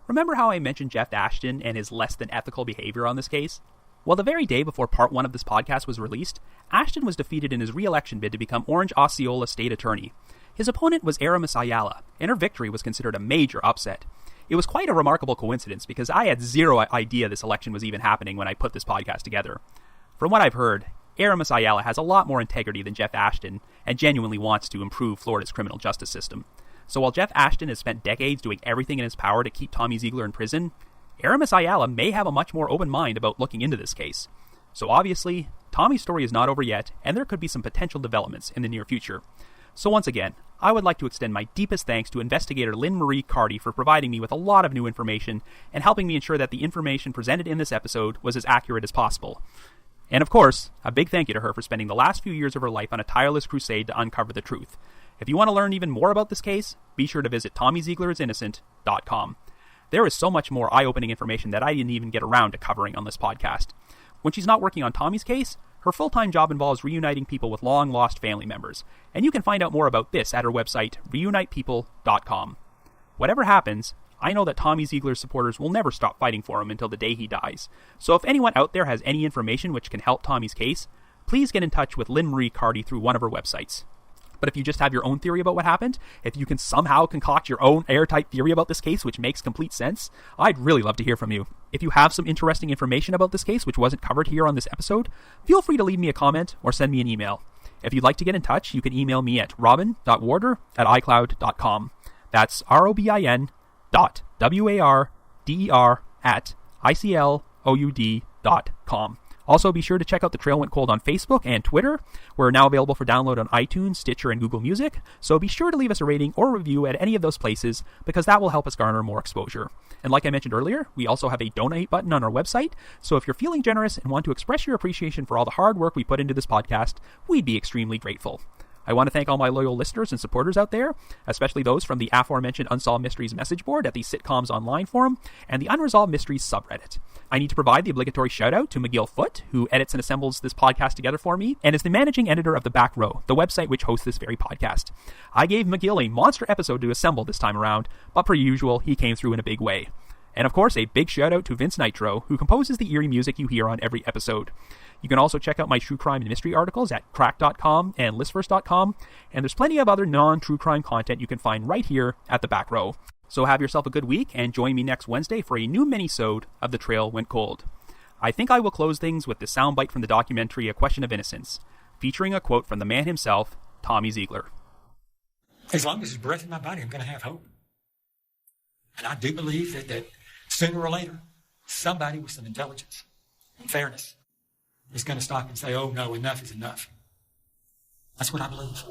Remember how I mentioned Jeff Ashton and his less than ethical behavior on this case? Well, the very day before part 1 of this podcast was released, Ashton was defeated in his re-election bid to become Orange Osceola State Attorney. His opponent was Eunice Zeigler, and her victory was considered a major upset. It was quite a remarkable coincidence because I had zero idea this election was even happening when I put this podcast together. From what I've heard, Eunice Zeigler has a lot more integrity than Jeff Ashton and genuinely wants to improve Florida's criminal justice system. So while Jeff Ashton has spent decades doing everything in his power to keep Tommy Zeigler in prison, Eunice Zeigler may have a much more open mind about looking into this case. So obviously, Tommy's story is not over yet, and there could be some potential developments in the near future. So once again, I would like to extend my deepest thanks to investigator Lynn Marie Carty for providing me with a lot of new information and helping me ensure that the information presented in this episode was as accurate as possible. And of course, a big thank you to her for spending the last few years of her life on a tireless crusade to uncover the truth. If you want to learn even more about this case, be sure to visit TommyZeiglerIsInnocent.com. There is so much more eye-opening information that I didn't even get around to covering on this podcast. When she's not working on Tommy's case, her full-time job involves reuniting people with long-lost family members, and you can find out more about this at her website, reunitepeople.com. Whatever happens, I know that Tommy Zeigler's supporters will never stop fighting for him until the day he dies. So if anyone out there has any information which can help Tommy's case, please get in touch with Lynn Marie Carty through one of her websites. But if you just have your own theory about what happened, if you can somehow concoct your own airtight theory about this case, which makes complete sense, I'd really love to hear from you. If you have some interesting information about this case which wasn't covered here on this episode, feel free to leave me a comment or send me an email. If you'd like to get in touch, you can email me at robin.warder@icloud.com. That's robin.warder@icloud.com. Also, be sure to check out The Trail Went Cold on Facebook and Twitter. We're now available for download on iTunes, Stitcher, and Google Music, so be sure to leave us a rating or review at any of those places because that will help us garner more exposure. And like I mentioned earlier, we also have a donate button on our website, so if you're feeling generous and want to express your appreciation for all the hard work we put into this podcast, we'd be extremely grateful. I want to thank all my loyal listeners and supporters out there, especially those from the aforementioned Unsolved Mysteries message board at the Sitcoms Online forum and the Unresolved Mysteries subreddit. I need to provide the obligatory shout out to McGill Foote, who edits and assembles this podcast together for me, and is the managing editor of The Back Row, the website which hosts this very podcast. I gave McGill a monster episode to assemble this time around, but per usual, he came through in a big way. And of course, a big shout out to Vince Nitro, who composes the eerie music you hear on every episode. You can also check out my true crime and mystery articles at crack.com and listverse.com, and there's plenty of other non-true crime content you can find right here at The Back Row. So have yourself a good week, and join me next Wednesday for a new mini-sode of The Trail Went Cold. I think I will close things with the soundbite from the documentary A Question of Innocence, featuring a quote from the man himself, Tommy Zeigler. As long as there's breath in my body, I'm going to have hope. And I do believe that sooner or later, somebody with some intelligence and fairness is going to stop and say, oh no, enough is enough. That's what I believe.